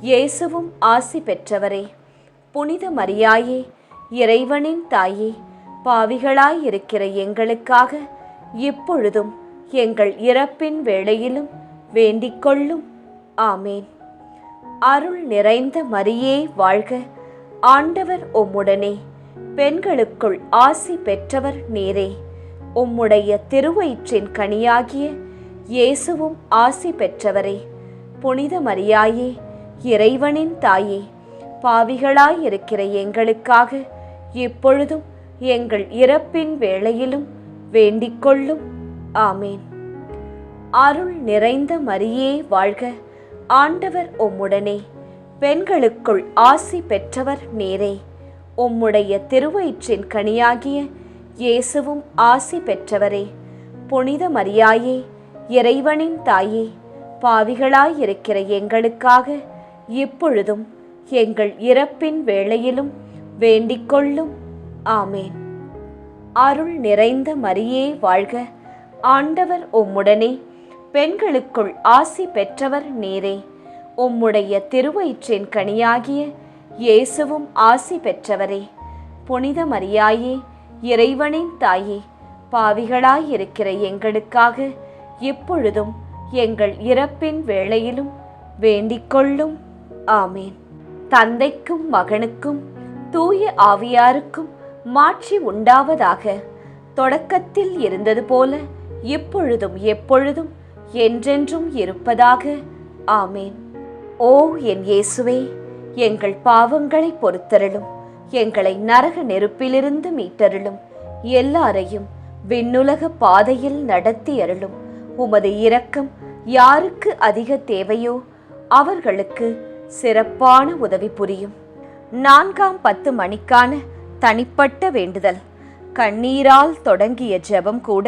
இயேசுவும் ஆசி பெற்றவரே. புனித மரியாயே, இறைவனின் தாயே, பாவிகளாயிருக்கிற எங்களுக்காக இப்பொழுதும் எங்கள் இறப்பின் வேளையிலும் வேண்டிக்கொள்ளும். ஆமேன். அருள் நிறைந்த மரியே வாழ்க, ஆண்டவர் உம்முடனே, பெண்களுக்குள் ஆசி பெற்றவர் நீரே. உம்முடைய திருவயிற்றின் கனியாகிய இயேசுவும் ஆசி பெற்றவரே. புனித மரியாயே, இறைவனின் தாயே, பாவிகளாயிருக்கிற எங்களுக்காக இப்பொழுதும் எங்கள் இறப்பின் வேளையிலும் வேண்டிக்கொள்ளும். ஆமேன். அருள் நிறைந்த மரியே வாழ்க, ஆண்டவர் உம்முடனே, பெண்களுக்குள் ஆசி பெற்றவர் நீரே. உம்முடைய திருவயிற்றின் கனியாகிய இயேசுவும் ஆசி பெற்றவரே. புனித மரியாயே, இறைவனின் தாயே, பாவிகளாயிருக்கிற எங்களுக்காக இப்பொழுதும் எங்கள் இறப்பின் வேளையிலும் வேண்டிக்கொள்ளும். ஆமேன். அருள் நிறைந்த மரியே வாழ்க, ஆண்டவர் உம்முடனே, பெண்களுக்குள் ஆசி பெற்றவர் நீரே. உம்முடைய திருவயிற்றின் கனியாகிய இயேசுவும் ஆசி பெற்றவரே. புனித மரியாயே, இறைவனின் தாயே, பாவிகளாயிருக்கிற எங்களுக்காக இப்பொழுதும் எங்கள் இறப்பின் வேளையிலும் வேண்டிக்கொள்ளும். ஆமேன். தந்தைக்கும் மகனுக்கும் தூய ஆவியாருக்கும் மாட்சி உண்டாவதாக. தொடக்கத்தில் இருந்தது போல இப்பொழுதும் எப்பொழுதும் என்றென்றும் இருப்பதாக. ஆமேன். ஓ என் இயேசுவே, எங்கள் பாவங்களை பொறுத்தருளும், எங்களை நரக நெருப்பிலிருந்து மீட்டருளும், எல்லாரையும் விண்ணுலக பாதையில் நடத்தி அருளும். உமது இரக்கம் யாருக்கு அதிக தேவையோ அவர்களுக்கு சிறப்பான உதவி புரியும். 4ஆம் 10 மணிக்கான தனிப்பட்ட வேண்டுதல். கண்ணீரால் தொடங்கிய ஜெபம் கூட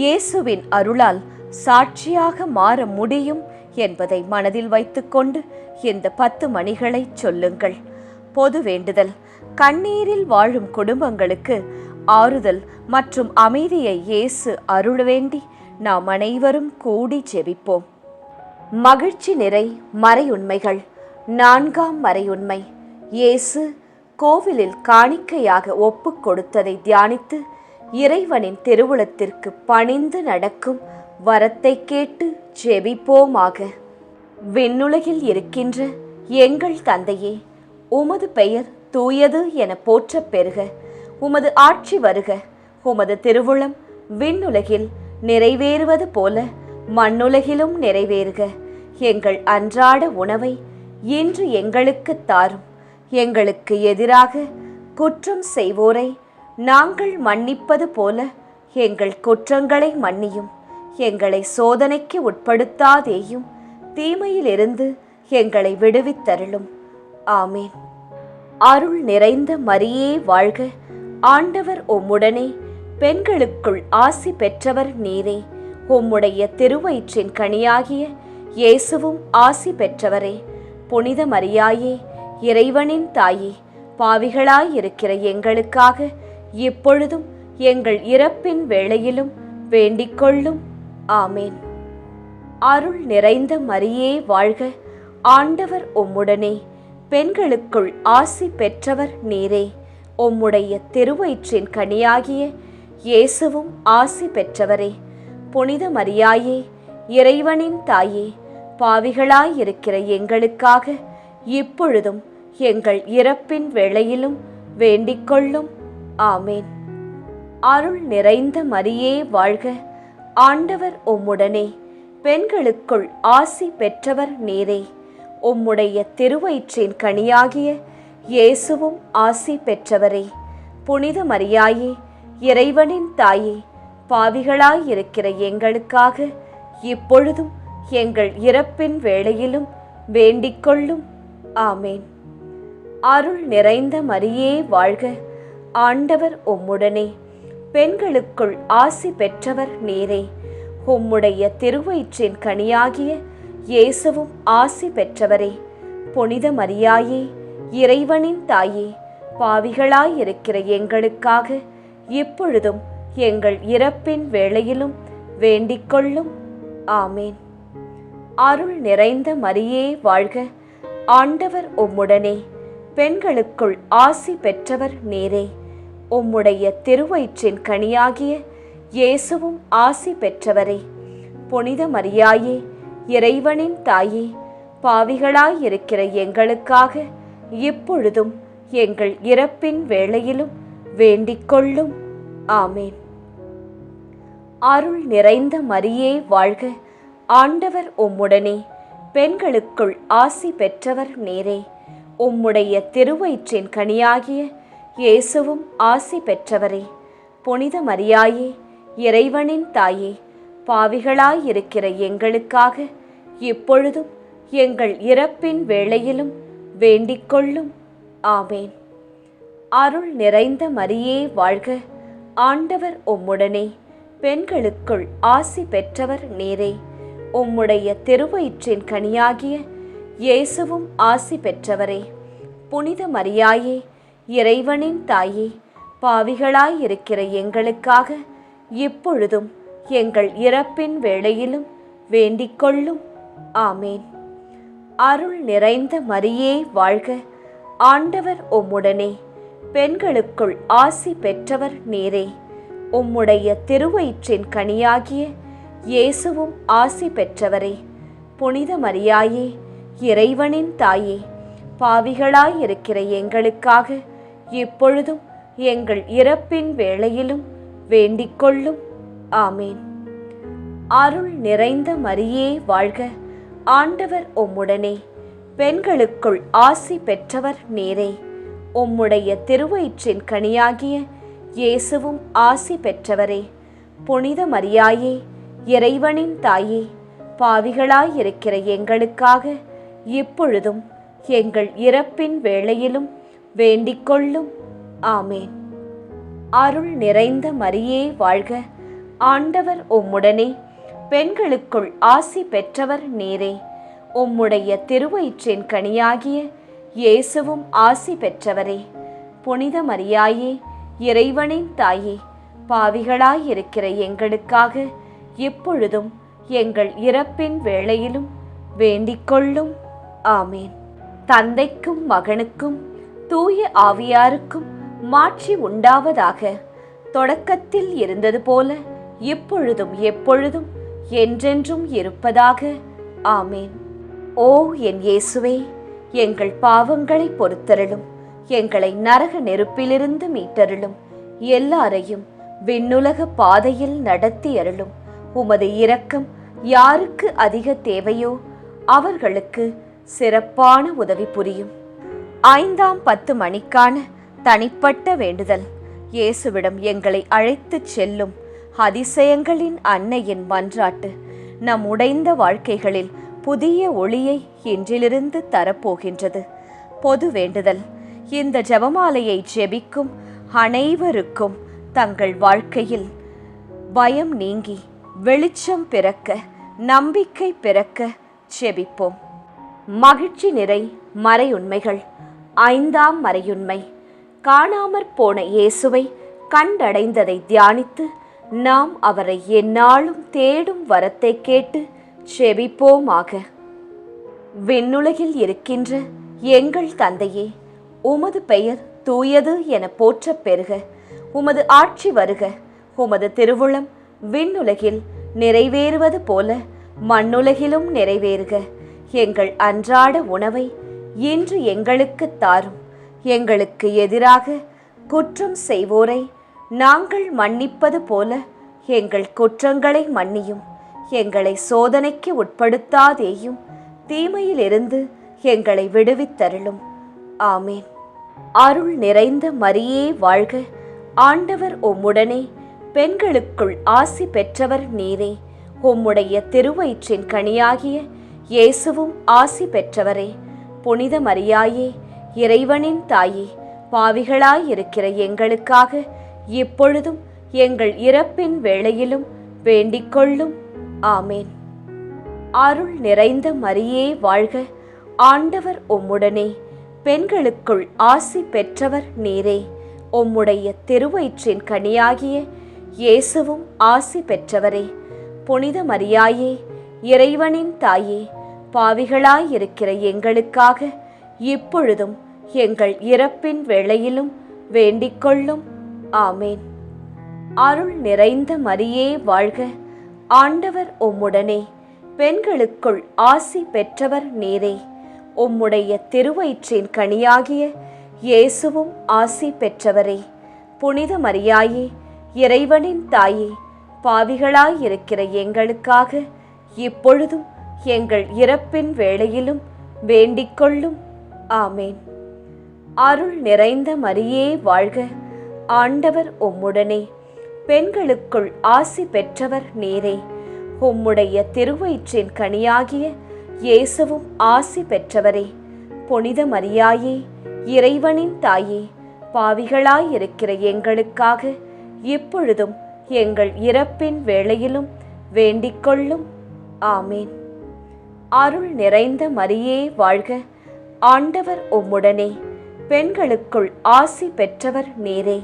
இயேசுவின் அருளால் சாட்சியாக மாற முடியும் என்பதை மனதில் வைத்துக்கொண்டு இந்த 10 மணிகளை சொல்லுங்கள். பொது வேண்டுதல். கண்ணீரில் வாழும் குடும்பங்களுக்கு ஆறுதல் மற்றும் அமைதியை இயேசு அருள வேண்டி நாம் அனைவரும் கூடி ஜெபிப்போம். மகிழ்ச்சி நிறை மறையுண்மைகள். 4ஆம் மறையுண்மை. இயேசு கோவிலில் காணிக்கையாக ஒப்பு கொடுத்ததை தியானித்து இறைவனின் திருவுளத்திற்கு பணிந்து நடக்கும் வரத்தை கேட்டு ஜெபிப்போமாக. விண்ணுலகில் இருக்கின்ற எங்கள் தந்தையே, உமது பெயர் தூயது என போற்றப் பெறுக. உமது ஆட்சி வருக. உமது திருவுளம் விண்ணுலகில் நிறைவேறுவது போல மண்ணுலகிலும் நிறைவேறுக. எங்கள் அன்றாட உணவை இன்று எங்களுக்குத் தாரும். எங்களுக்கு எதிராக குற்றம் செய்வோரை நாங்கள் மன்னிப்பது போல எங்கள் குற்றங்களை மன்னியும். எங்களை சோதனைக்கு உட்படுத்தாதேயும், தீமையிலிருந்து எங்களை விடுவித்தருளும். ஆமேன். அருள் நிறைந்த மரியே வாழ்க, ஆண்டவர் உம்முடனே, பெண்களுக்குள் ஆசி பெற்றவர் நீரே. உம்முடைய திருவயிற்றின் கனியாகிய இயேசுவும் ஆசி பெற்றவரே. புனித மரியாயே, இறைவனின் தாயே, பாவிகளாயிருக்கிற எங்களுக்காக இப்பொழுதும் எங்கள் இறப்பின் வேளையிலும் வேண்டிக்கொள்ளும். ஆமேன். அருள் நிறைந்த மரியே வாழ்க, ஆண்டவர் உம்முடனே, பெண்களுக்குள் ஆசி பெற்றவர் நீரே. உம்முடைய திருவயிற்றின் கனியாகிய இயேசுவும் ஆசி பெற்றவரே. புனித மரியாயே, இறைவனின் தாயே, பாவிகளாயிருக்கிற எங்களுக்காக இப்பொழுதும் எங்கள் இறப்பின் வேளையிலும் வேண்டிக்கொள்ளும். ஆமேன். அருள் நிறைந்த மரியே வாழ்க, ஆண்டவர் உம்முடனே, பெண்களுக்குள் ஆசி பெற்றவர் நீரே. உம்முடைய திருவயிற்றின் கனியாகிய இயேசுவும் ஆசி பெற்றவரே. புனித மரியாயே, இறைவனின் தாயே, பாவிகளாயிருக்கிற எங்களுக்காக இப்பொழுதும் எங்கள் இறப்பின் வேளையிலும் வேண்டிக்கொள்ளும். ஆமேன். அருள் நிறைந்த மரியே வாழ்க, ஆண்டவர் உம்முடனே, பெண்களுக்குள் ஆசி பெற்றவர் நீரே. உம்முடைய திருவயிற்றின் கனியாகிய இயேசுவும் ஆசி பெற்றவரே. புனித மரியாயே, இறைவனின் தாயே, பாவிகளாயிருக்கிற எங்களுக்காக இப்பொழுதும் எங்கள் இறப்பின் வேளையிலும் வேண்டிக்கொள்ளும். ஆமேன். அருள் நிறைந்த மரியே வாழ்க, ஆண்டவர் உம்முடனே, பெண்களுக்குள் ஆசி பெற்றவர் நீரே. உம்முடைய திருவயிற்றின் கனியாகிய இயேசுவும் ஆசி பெற்றவரே. புனித மரியாயே, இறைவனின் தாயே, பாவிகளாயிருக்கிற எங்களுக்காக இப்பொழுதும் எங்கள் இறப்பின் வேளையிலும் வேண்டிக்கொள்ளும். ஆமேன். அருள் நிறைந்த மரியே வாழ்க, ஆண்டவர் உம்முடனே, பெண்களுக்குள் ஆசி பெற்றவர் நீரே. உம்முடைய திருவயிற்றின் கனியாகிய இயேசுவும் ஆசி பெற்றவரே. புனித மரியாயே, இறைவனின் தாயே, பாவிகளாயிருக்கிற எங்களுக்காக இப்பொழுதும் எங்கள் இறப்பின் வேளையிலும் வேண்டிக்கொள்ளும். ஆமேன். அருள் நிறைந்த மரியே வாழ்க, ஆண்டவர் உம்முடனே, பெண்களுக்குள் ஆசி பெற்றவர் நீரே. உம்முடைய திருவயிற்றின் கனியாகிய இயேசுவும் ஆசி பெற்றவரே. புனித மரியாயே, இறைவனின் தாயே, பாவிகளாயிருக்கிற எங்களுக்காக இப்பொழுதும் எங்கள் இறப்பின் வேளையிலும் வேண்டிக்கொள்ளும். ஆமேன். அருள் நிறைந்த மரியே வாழ்க, ஆண்டவர் உம்முடனே, பெண்களுக்குள் ஆசி பெற்றவர் நீரே. உம்முடைய திருவயிற்றின் கனியாகிய இயேசுவும் ஆசி பெற்றவரே. புனித மரியாயே, இறைவனின் தாயே, பாவிகளாயிருக்கிற எங்களுக்காக இப்பொழுதும் எங்கள் இறப்பின் வேளையிலும் வேண்டிக்கொள்ளும். ஆமேன். அருள் நிறைந்த மரியே வாழ்க, ஆண்டவர் உம்முடனே, பெண்களுக்குள் ஆசி பெற்றவர் நீரே. உம்முடைய திருவயிற்றின் கனியாகிய இயேசுவும் ஆசி பெற்றவரே. புனித மரியாயே, இறைவனின் தாயே, பாவிகளாயிருக்கிற எங்களுக்காக இப்பொழுதும் எங்கள் இறப்பின் வேளையிலும் வேண்டிக்கொள்ளும். ஆமேன். அருள் நிறைந்த மரியே வாழ்க, ஆண்டவர் உம்முடனே, பெண்களுக்குள் ஆசி பெற்றவர் நீரே. உம்முடைய திருவயிற்றின் கனியாகிய இயேசுவும் ஆசி பெற்றவரே. புனித மரியாயே, இறைவனின் தாயே, பாவிகளாயிருக்கிற எங்களுக்காக இப்பொழுதும் எங்கள் இறப்பின் வேளையிலும் வேண்டிக்கொள்ளும். ஆமேன். தந்தைக்கும் மகனுக்கும் தூய ஆவியாருக்கும் மாட்சி உண்டாவதாக. தொடக்கத்தில் இருந்தது போல இப்பொழுதும் எப்பொழுதும் என்றென்றும் இருப்பதாக. ஆமேன். ஓ என் இயேசுவே, எங்கள் பாவங்களை பொறுத்தருளும், எங்களை நரக நெருப்பிலிருந்து மீட்டருளும், எல்லாரையும் விண்ணுலக பாதையில் நடத்தி அருளும். உமது இரக்கம் யாருக்கு அதிக தேவையோ அவர்களுக்கு சிறப்பான உதவி புரியும். 5ஆம் 10 மணிக்கான தனிப்பட்ட வேண்டுதல். இயேசுவிடம் எங்களை அழைத்துச் செல்லும் அதிசயங்களின் அன்னையின் மன்றாட்டு நம் உடைந்த வாழ்க்கைகளில் புதிய ஒளியை இன்றிலிருந்து தரப்போகின்றது. பொது வேண்டுதல். இந்த ஜெபமாலையை ஜெபிக்கும் அனைவருக்கும் தங்கள் வாழ்க்கையில் பயம் நீங்கி வெளிச்சம் பிறக்க, நம்பிக்கை பிறக்க ஜெபிப்போம். மகிழ்ச்சி நிறை மறையுண்மைகள். 5ஆம் மறையுண்மை. காணாமற் போன இயேசுவை கண்டடைந்ததை தியானித்து நாம் அவரை எந்நாளும் தேடும் வரத்தை கேட்டு ஜெபிப்போமாக. விண்ணுலகில் இருக்கின்ற எங்கள் தந்தையே, உமது பெயர் தூயது என போற்றப் பெறுக. உமது ஆட்சி வருக. உமது திருவுளம் விண்ணுலகில் நிறைவேறுவது போல மண்ணுலகிலும் நிறைவேறுக. எங்கள் அன்றாட உணவை இன்று எங்களுக்கு தாரும். எங்களுக்கு எதிராக குற்றம் செய்வோரை நாங்கள் மன்னிப்பது போல எங்கள் குற்றங்களை மன்னியும். எங்களை சோதனைக்கு உட்படுத்தாதேயும், தீமையிலிருந்து எங்களை விடுவித்தருளும். ஆமேன். அருள் நிறைந்த மரியே வாழ்க. ஆண்டவர் உம்முடனே, பெண்களுக்குள் ஆசி பெற்றவர் நீரே. உம்முடைய திருவயிற்றின் கனியாகிய இயேசுவும் ஆசி பெற்றவரே. புனித மரியாயே, இறைவனின் தாயே, பாவிகளாயிருக்கிற எங்களுக்காக இப்பொழுதும் எங்கள் இறப்பின் வேளையிலும் வேண்டிக்கொள்ளும். ஆமேன். அருள் நிறைந்த மரியே வாழ்க. ஆண்டவர் உம்முடனே, பெண்களுக்குள் ஆசி பெற்றவர் நீரே. உம்முடைய திருவயிற்றின் கனியாகிய இயேசுவும் ஆசி பெற்றவரே. புனித மரியாயே, இறைவனின் தாயே, பாவிகளாயிருக்கிற எங்களுக்காக இப்பொழுதும் எங்கள் இறப்பின் வேளையிலும் வேண்டிக்கொள்ளும். ஆமேன். அருள் நிறைந்த மரியே வாழ்க. ஆண்டவர் உம்முடனே, பெண்களுக்குள் ஆசி பெற்றவர் நீரே. உம்முடைய திருவயிற்றின் கனியாகிய இயேசுவும் ஆசி பெற்றவரே. புனித மரியாயே, இறைவனின் தாயே, பாவிகளாயிருக்கிற எங்களுக்காக இப்பொழுதும் எங்கள் இறப்பின் வேளையிலும் வேண்டிக்கொள்ளும். ஆமேன். அருள் நிறைந்த மரியே வாழ்க. ஆண்டவர் உம்முடனே, பெண்களுக்குள் ஆசி பெற்றவர் நீரே. உம்முடைய திருவயிற்றின் கனியாகிய இயேசுவும் ஆசி பெற்றவரே. புனித மரியாயே, இறைவனின் தாயே, பாவிகளாயிருக்கிற எங்களுக்காக இப்பொழுதும் எங்கள் இறப்பின் வேளையிலும் வேண்டிக்கொள்ளும். ஆமேன். அருள் நிறைந்த மரியே வாழ்க. ஆண்டவர் உம்முடனே, பெண்களுக்குள் ஆசி பெற்றவர் நீரே.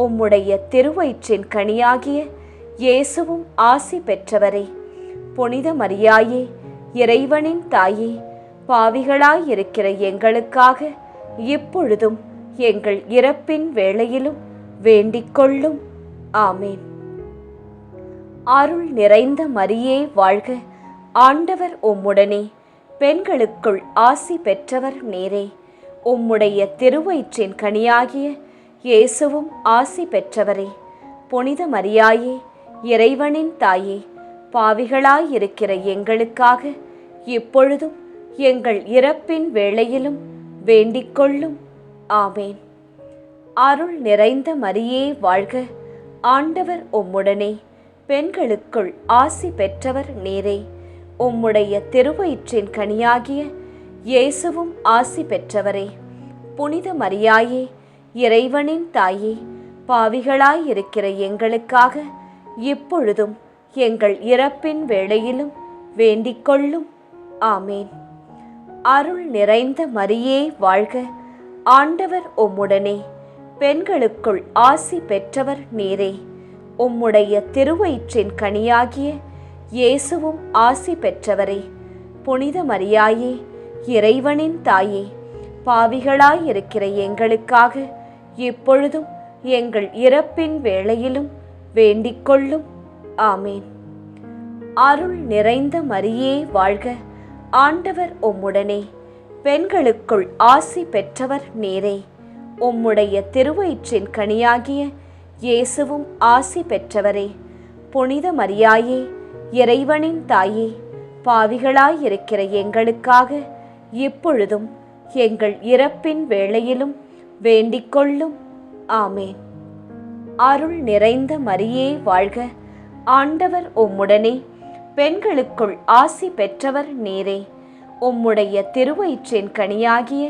உம்முடைய திருவயிற்றின் கனியாகிய இயேசுவும் ஆசி பெற்றவரே. புனித மரியாயே, இறைவனின் தாயே, பாவிகளாயிருக்கிற எங்களுக்காக இப்பொழுதும் எங்கள் இறப்பின் வேளையிலும் வேண்டிக்கொள்ளும். ஆமேன். அருள் நிறைந்த மரியே வாழ்க. ஆண்டவர் உம்முடனே, பெண்களுக்குள் ஆசி பெற்றவர் நீரே. உம்முடைய திருவயிற்றின் கனியாகிய இயேசுவும் ஆசி பெற்றவரே. புனித மரியாயே, இறைவனின் தாயே, பாவிகளாயிருக்கிற எங்களுக்காக இப்பொழுதும் எங்கள் இறப்பின் வேளையிலும் வேண்டிக்கொள்ளும். ஆமேன். அருள் நிறைந்த மரியே வாழ்க. ஆண்டவர் உம்முடனே, பெண்களுக்குள் ஆசி பெற்றவர் நீரே. உம்முடைய திருவயிற்றின் கனியாகிய இயேசுவும் ஆசி பெற்றவரே. புனித மரியாயே, இறைவனின் தாயே, பாவிகளாயிருக்கிற எங்களுக்காக இப்பொழுதும் எங்கள் இறப்பின் வேளையிலும் வேண்டிக்கொள்ளும். ஆமேன். அருள் நிறைந்த மரியே வாழ்க. ஆண்டவர் உம்முடனே, பெண்களுக்குள் ஆசி பெற்றவர் நீரே. உம்முடைய திருவயிற்றின் கனியாகிய இயேசுவும் ஆசி பெற்றவரே. புனித மரியாயே, இறைவனின் தாயே, பாவிகளாயிருக்கிற எங்களுக்காக இப்பொழுதும் எங்கள் இறப்பின் வேளையிலும் வேண்டிக்கொள்ளும். ஆமேன். அருள் நிறைந்த மரியே வாழ்க. ஆண்டவர் உம்முடனே, பெண்களுக்குள் ஆசி பெற்றவர் நீரே. உம்முடைய திருவயிற்றின் கனியாகிய இயேசுவும் ஆசி பெற்றவரே. புனித மரியாயே, இறைவனின் தாயே, பாவிகளாயிருக்கிற எங்களுக்காக இப்பொழுதும் எங்கள் இறப்பின் வேளையிலும் வேண்டிக்கொள்ளும். ஆமேன். அருள் நிறைந்த மரியே வாழ்க, ஆண்டவர் உம்முடனே, பெண்களுக்குள் ஆசி பெற்றவர் நீரே. உம்முடைய திருவயிற்றின் கனியாகிய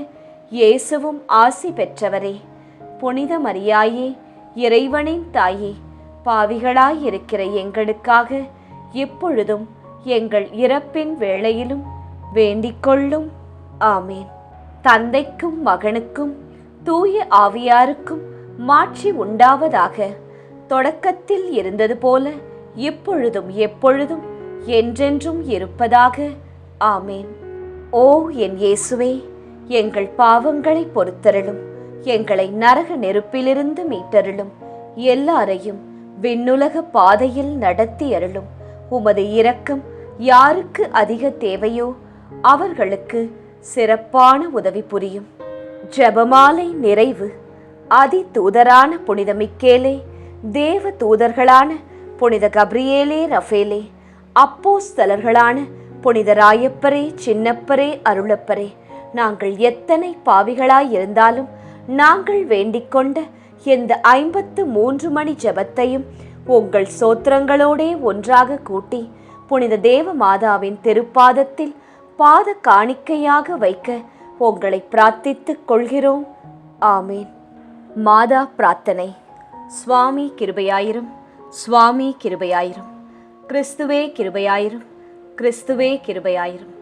இயேசுவும் ஆசி பெற்றவரே. புனித மரியாயே, இறைவனின் தாயே, பாவிகளாயிருக்கிற எங்களுக்காக இப்பொழுதும் எங்கள் இறப்பின் வேளையிலும் வேண்டிக்கொள்ளும். ஆமேன். தந்தைக்கும் மகனுக்கும் தூய ஆவியாருக்கும் மாட்சி உண்டாவதாக. தொடக்கத்தில் இருந்தது போல இப்பொழுதும் எப்பொழுதும் என்றென்றும் இருப்பதாக. ஆமேன். ஓ என் இயேசுவே, எங்கள் பாவங்களை பொறுத்தருளும், எங்களை நரக நெருப்பிலிருந்து மீட்டருளும், எல்லாரையும் விண்ணுலக பாதையில் நடத்தி அருளும். உமது இரக்கம் யாருக்கு அதிக தேவையோ அவர்களுக்கு சிறப்பான உதவி புரியும். ஜெபமாலை நிறைவு. அதி தூதரான புனித மிக்கேலே, தேவ தூதர்களான புனித கப்ரியேலே, ரஃபேலே, அப்போஸ்தலர்களான புனித ராயப்பரே, சின்னப்பரே, அருளப்பரே, நாங்கள் எத்தனை பாவிகளாயிருந்தாலும் நாங்கள் வேண்டிக்கொண்ட இந்த 53 மணி ஜெபத்தையும் உங்கள் சோத்திரங்களோடே ஒன்றாக கூட்டி புனித தேவ மாதாவின் திருப்பாதத்தில் பாத காணிக்கையாக வைக்க உங்களை பிரார்த்தித்துக் கொள்கிறோம். ஆமேன். மாதா பிரார்த்தனை. சுவாமி கிருபையாயிரும், சுவாமி கிருபையாயிரும். கிறிஸ்துவே கிருபையாயிரும், கிறிஸ்துவே கிருபையாயிரும்.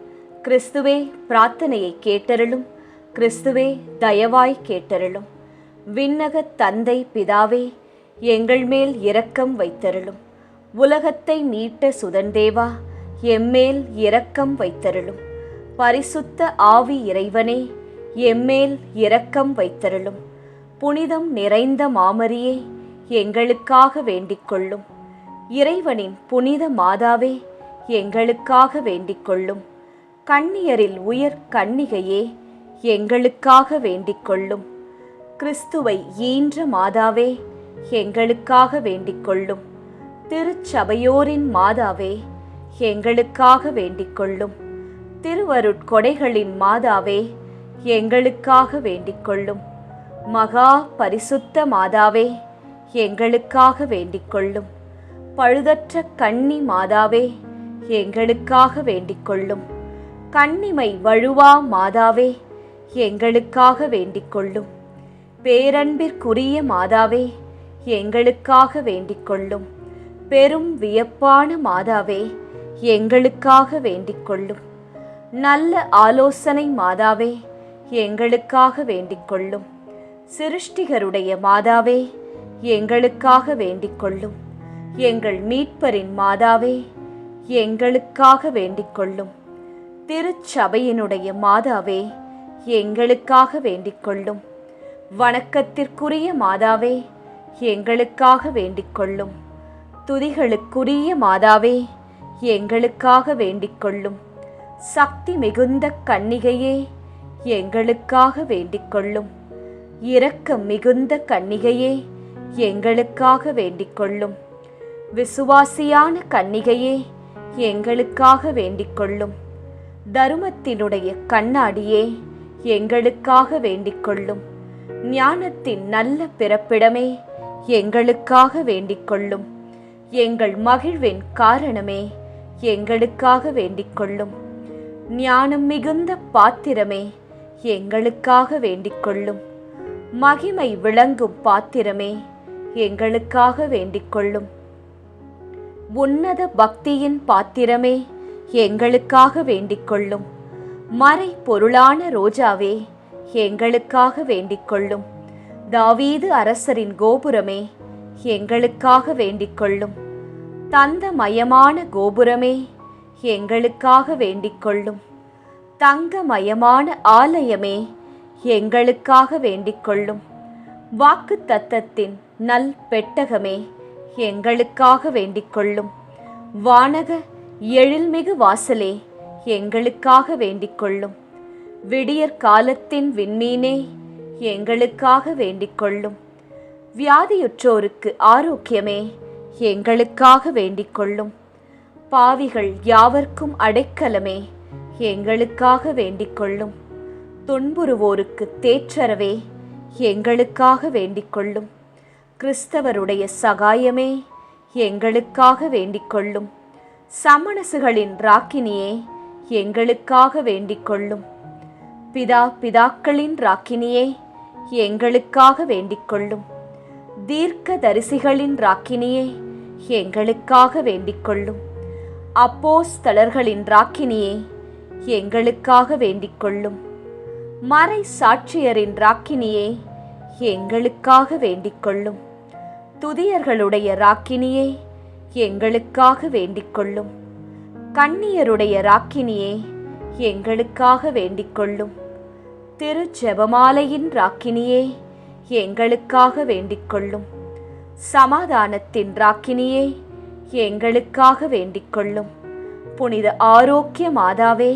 கிறிஸ்துவே பிரார்த்தனையை கேட்டருளும், கிறிஸ்துவே தயவாய் கேட்டருளும். விண்ணக தந்தை பிதாவே, எங்கள் மேல் இரக்கம் வைத்தருளும். உலகத்தை மீட்ட சுதந்தேவா, எம்மேல் இரக்கம் வைத்தருளும். பரிசுத்த ஆவி இறைவனே, எம்மேல் இரக்கம் வைத்தருளும். புனிதம் நிறைந்த மாமரியே, எங்களுக்காக வேண்டிக்கொள்ளும். இறைவனின் புனித மாதாவே, எங்களுக்காக வேண்டிக்கொள்ளும். கன்னியரில் உயர் கன்னிகையே, எங்களுக்காக வேண்டிக்கொள்ளும். கிறிஸ்துவை ஈன்ற மாதாவே, எங்களுக்காக வேண்டிக்கொள்ளும். திருச்சபையோரின் மாதாவே, எங்களுக்காக வேண்டிக்கொள்ளும். திருவருட்கொடைகளின் மாதாவே, எங்களுக்காக வேண்டிக்கொள்ளும். மகா பரிசுத்த மாதாவே, எங்களுக்காக வேண்டிக்கொள்ளும். பழுதற்ற கன்னி மாதாவே, எங்களுக்காக வேண்டிக்கொள்ளும். கன்னிமை வழுவா மாதாவே, எங்களுக்காக வேண்டிக்கொள்ளும். பேரன்பிற்குரிய மாதாவே, எங்களுக்காக வேண்டிக்கொள்ளும். பெரும் வியப்பான மாதாவே, எங்களுக்காக வேண்டிக்கொள்ளும். நல்ல ஆலோசனை மாதாவே, எங்களுக்காக வேண்டிக்கொள்ளும். சிருஷ்டிகருடைய மாதாவே, எங்களுக்காக வேண்டிக்கொள்ளும். எங்கள் மீட்பரின் மாதாவே, எங்களுக்காக வேண்டிக்கொள்ளும். திருச்சபையினுடைய மாதாவே, எங்களுக்காக வேண்டிக்கொள்ளும். வணக்கத்திற்குரிய மாதாவே, எங்களுக்காக வேண்டிக்கொள்ளும். துதிகளுக்குரிய மாதாவே, எங்களுக்காக வேண்டிக்கொள்ளும். சக்தி மிகுந்த கன்னிகையே, எங்களுக்காக வேண்டிக்கொள்ளும். இரக்கம் மிகுந்த கன்னிகையே, எங்களுக்காக வேண்டிக்கொள்ளும். விசுவாசியான கன்னிகையே, எங்களுக்காக வேண்டிக்கொள்ளும். தருமத்தினுடைய கண்ணாடியே, எங்களுக்காக வேண்டிக்கொள்ளும். ஞானத்தின் நல்ல பிறப்பிடமே, எங்களுக்காக வேண்டிக்கொள்ளும். எங்கள் மகிழ்வின் காரணமே, எங்களுக்காக வேண்டிக்கொள்ளும். ஞானம் மிகுந்த பாத்திரமே, எங்களுக்காக வேண்டிக்கொள்ளும். மகிமை விளங்கும் பாத்திரமே, எங்களுக்காக வேண்டிக்கொள்ளும். உன்னத பக்தியின் பாத்திரமே, எங்களுக்காக வேண்டிக்கொள்ளும். மறை பொருளான ரோஜாவே, எங்களுக்காக வேண்டிக்கொள்ளும். தாவீது அரசரின் கோபுரமே, எங்களுக்காக வேண்டிக்கொள்ளும். தந்தமயமான கோபுரமே, எங்களுக்காக வேண்டிக்கொள்ளும். தங்கமயமான ஆலயமே, எங்களுக்காக வேண்டிக்கொள்ளும். வாக்கு தத்தத்தின் நல் பெட்டகமே, எங்களுக்காக வேண்டிக்கொள்ளும். வானக எழில்மிகு வாசலே, எங்களுக்காக வேண்டிக்கொள்ளும். விடியற் காலத்தின் விண்மீனே, எங்களுக்காக வேண்டிக்கொள்ளும். வியாதியுற்றோருக்கு ஆரோக்கியமே, எங்களுக்காக வேண்டிக்கொள்ளும். பாவிகள் யாவர்க்கும் அடைக்கலமே, எங்களுக்காக வேண்டிக் கொள்ளும். துன்புறுவோருக்கு தேற்றரவே, எங்களுக்காக வேண்டிக் கொள்ளும். கிறிஸ்தவருடைய சகாயமே, எங்களுக்காக வேண்டிக் கொள்ளும். சமணசுகளின் ராக்கினியே, எங்களுக்காக வேண்டிக் கொள்ளும். பிதாக்களின் ராக்கினியே, எங்களுக்காக வேண்டிக் கொள்ளும். தீர்க்க தரிசிகளின் ராக்கினியே, எங்களுக்காக வேண்டிக் கொள்ளும். அப்போஸ்தலர்களின் ராக்கினியே, எங்களுக்காக வேண்டிக் கொள்ளும். மறை சாட்சியரின் ராக்கினியே, எங்களுக்காக வேண்டிக் கொள்ளும். துதியர்களுடைய ராக்கினியே, எங்களுக்காக வேண்டிக் கொள்ளும். கன்னியருடைய ராக்கினியே, எங்களுக்காக வேண்டிக் கொள்ளும். திரு ஜெபமாலையின் ராக்கினியே, எங்களுக்காக வேண்டிக் கொள்ளும். சமாதானத்தின் ராக்கினியே, எங்களுக்காக வேண்டிக் கொள்ளும். புனித ஆரோக்கிய மாதாவே,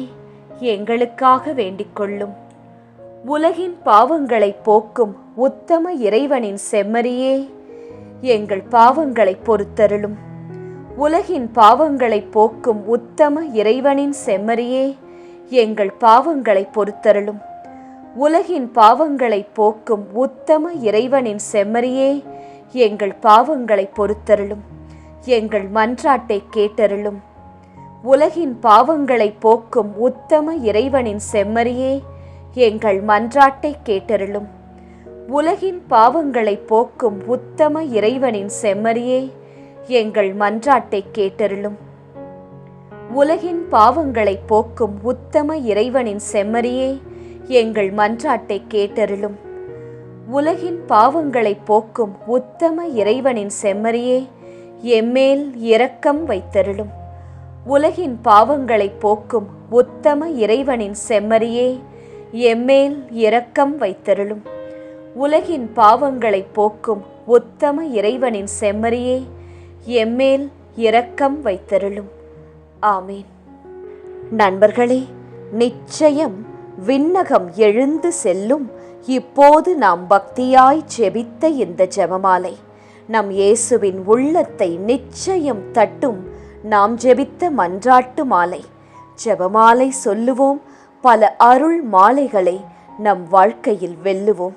எங்களுக்காக வேண்டிக் கொள்ளும். உலகின் பாவங்களை போக்கும் உத்தம இறைவனின் செம்மறியே, எங்கள் பாவங்களை பொறுத்தருளும். உலகின் பாவங்களை போக்கும் உத்தம இறைவனின் செம்மறியே, எங்கள் பாவங்களை பொறுத்தருளும். உலகின் பாவங்களை போக்கும் உத்தம இறைவனின் செம்மறியே, எங்கள் பாவங்களை பொறுத்தருளும். எங்கள் மன்றாட்டை கேட்டருளும். உலகின் பாவங்களை போக்கும் உத்தம இறைவனின் செம்மறியே, எங்கள் மன்றாட்டை கேட்டருளும். உலகின் பாவங்களை போக்கும் உத்தம இறைவனின் செம்மறியே, எங்கள் மன்றாட்டை கேட்டருளும். உலகின் பாவங்களை போக்கும் உத்தம இறைவனின் செம்மறியே, எங்கள் மன்றாட்டை கேட்டருளும். உலகின் பாவங்களை போக்கும் உத்தம இறைவனின் செம்மறியே, எம்மேல் இரக்கம் வைத்தருளும். உலகின் பாவங்களை போக்கும் உத்தம இறைவனின் செம்மறியே, எம்மேல் இரக்கம் வைத்தருளும். உலகின் பாவங்களை போக்கும் உத்தம இறைவனின் செம்மறியே, எம்மேல் இரக்கம் வைத்தருளும். ஆமீன். நண்பர்களே, நிச்சயம் விண்ணகம் எழுந்து செல்லும் இப்போது நாம் பக்தியாய் ஜெபித்த இந்த ஜெபமாலை நம் இயேசுவின் உள்ளத்தை நிச்சயம் தட்டும். நாம் ஜெபித்த மன்றாட்டு மாலை. ஜெபமாலை சொல்லுவோம், பல அருள் மாலைகளை நம் வாழ்க்கையில் வெல்லுவோம்.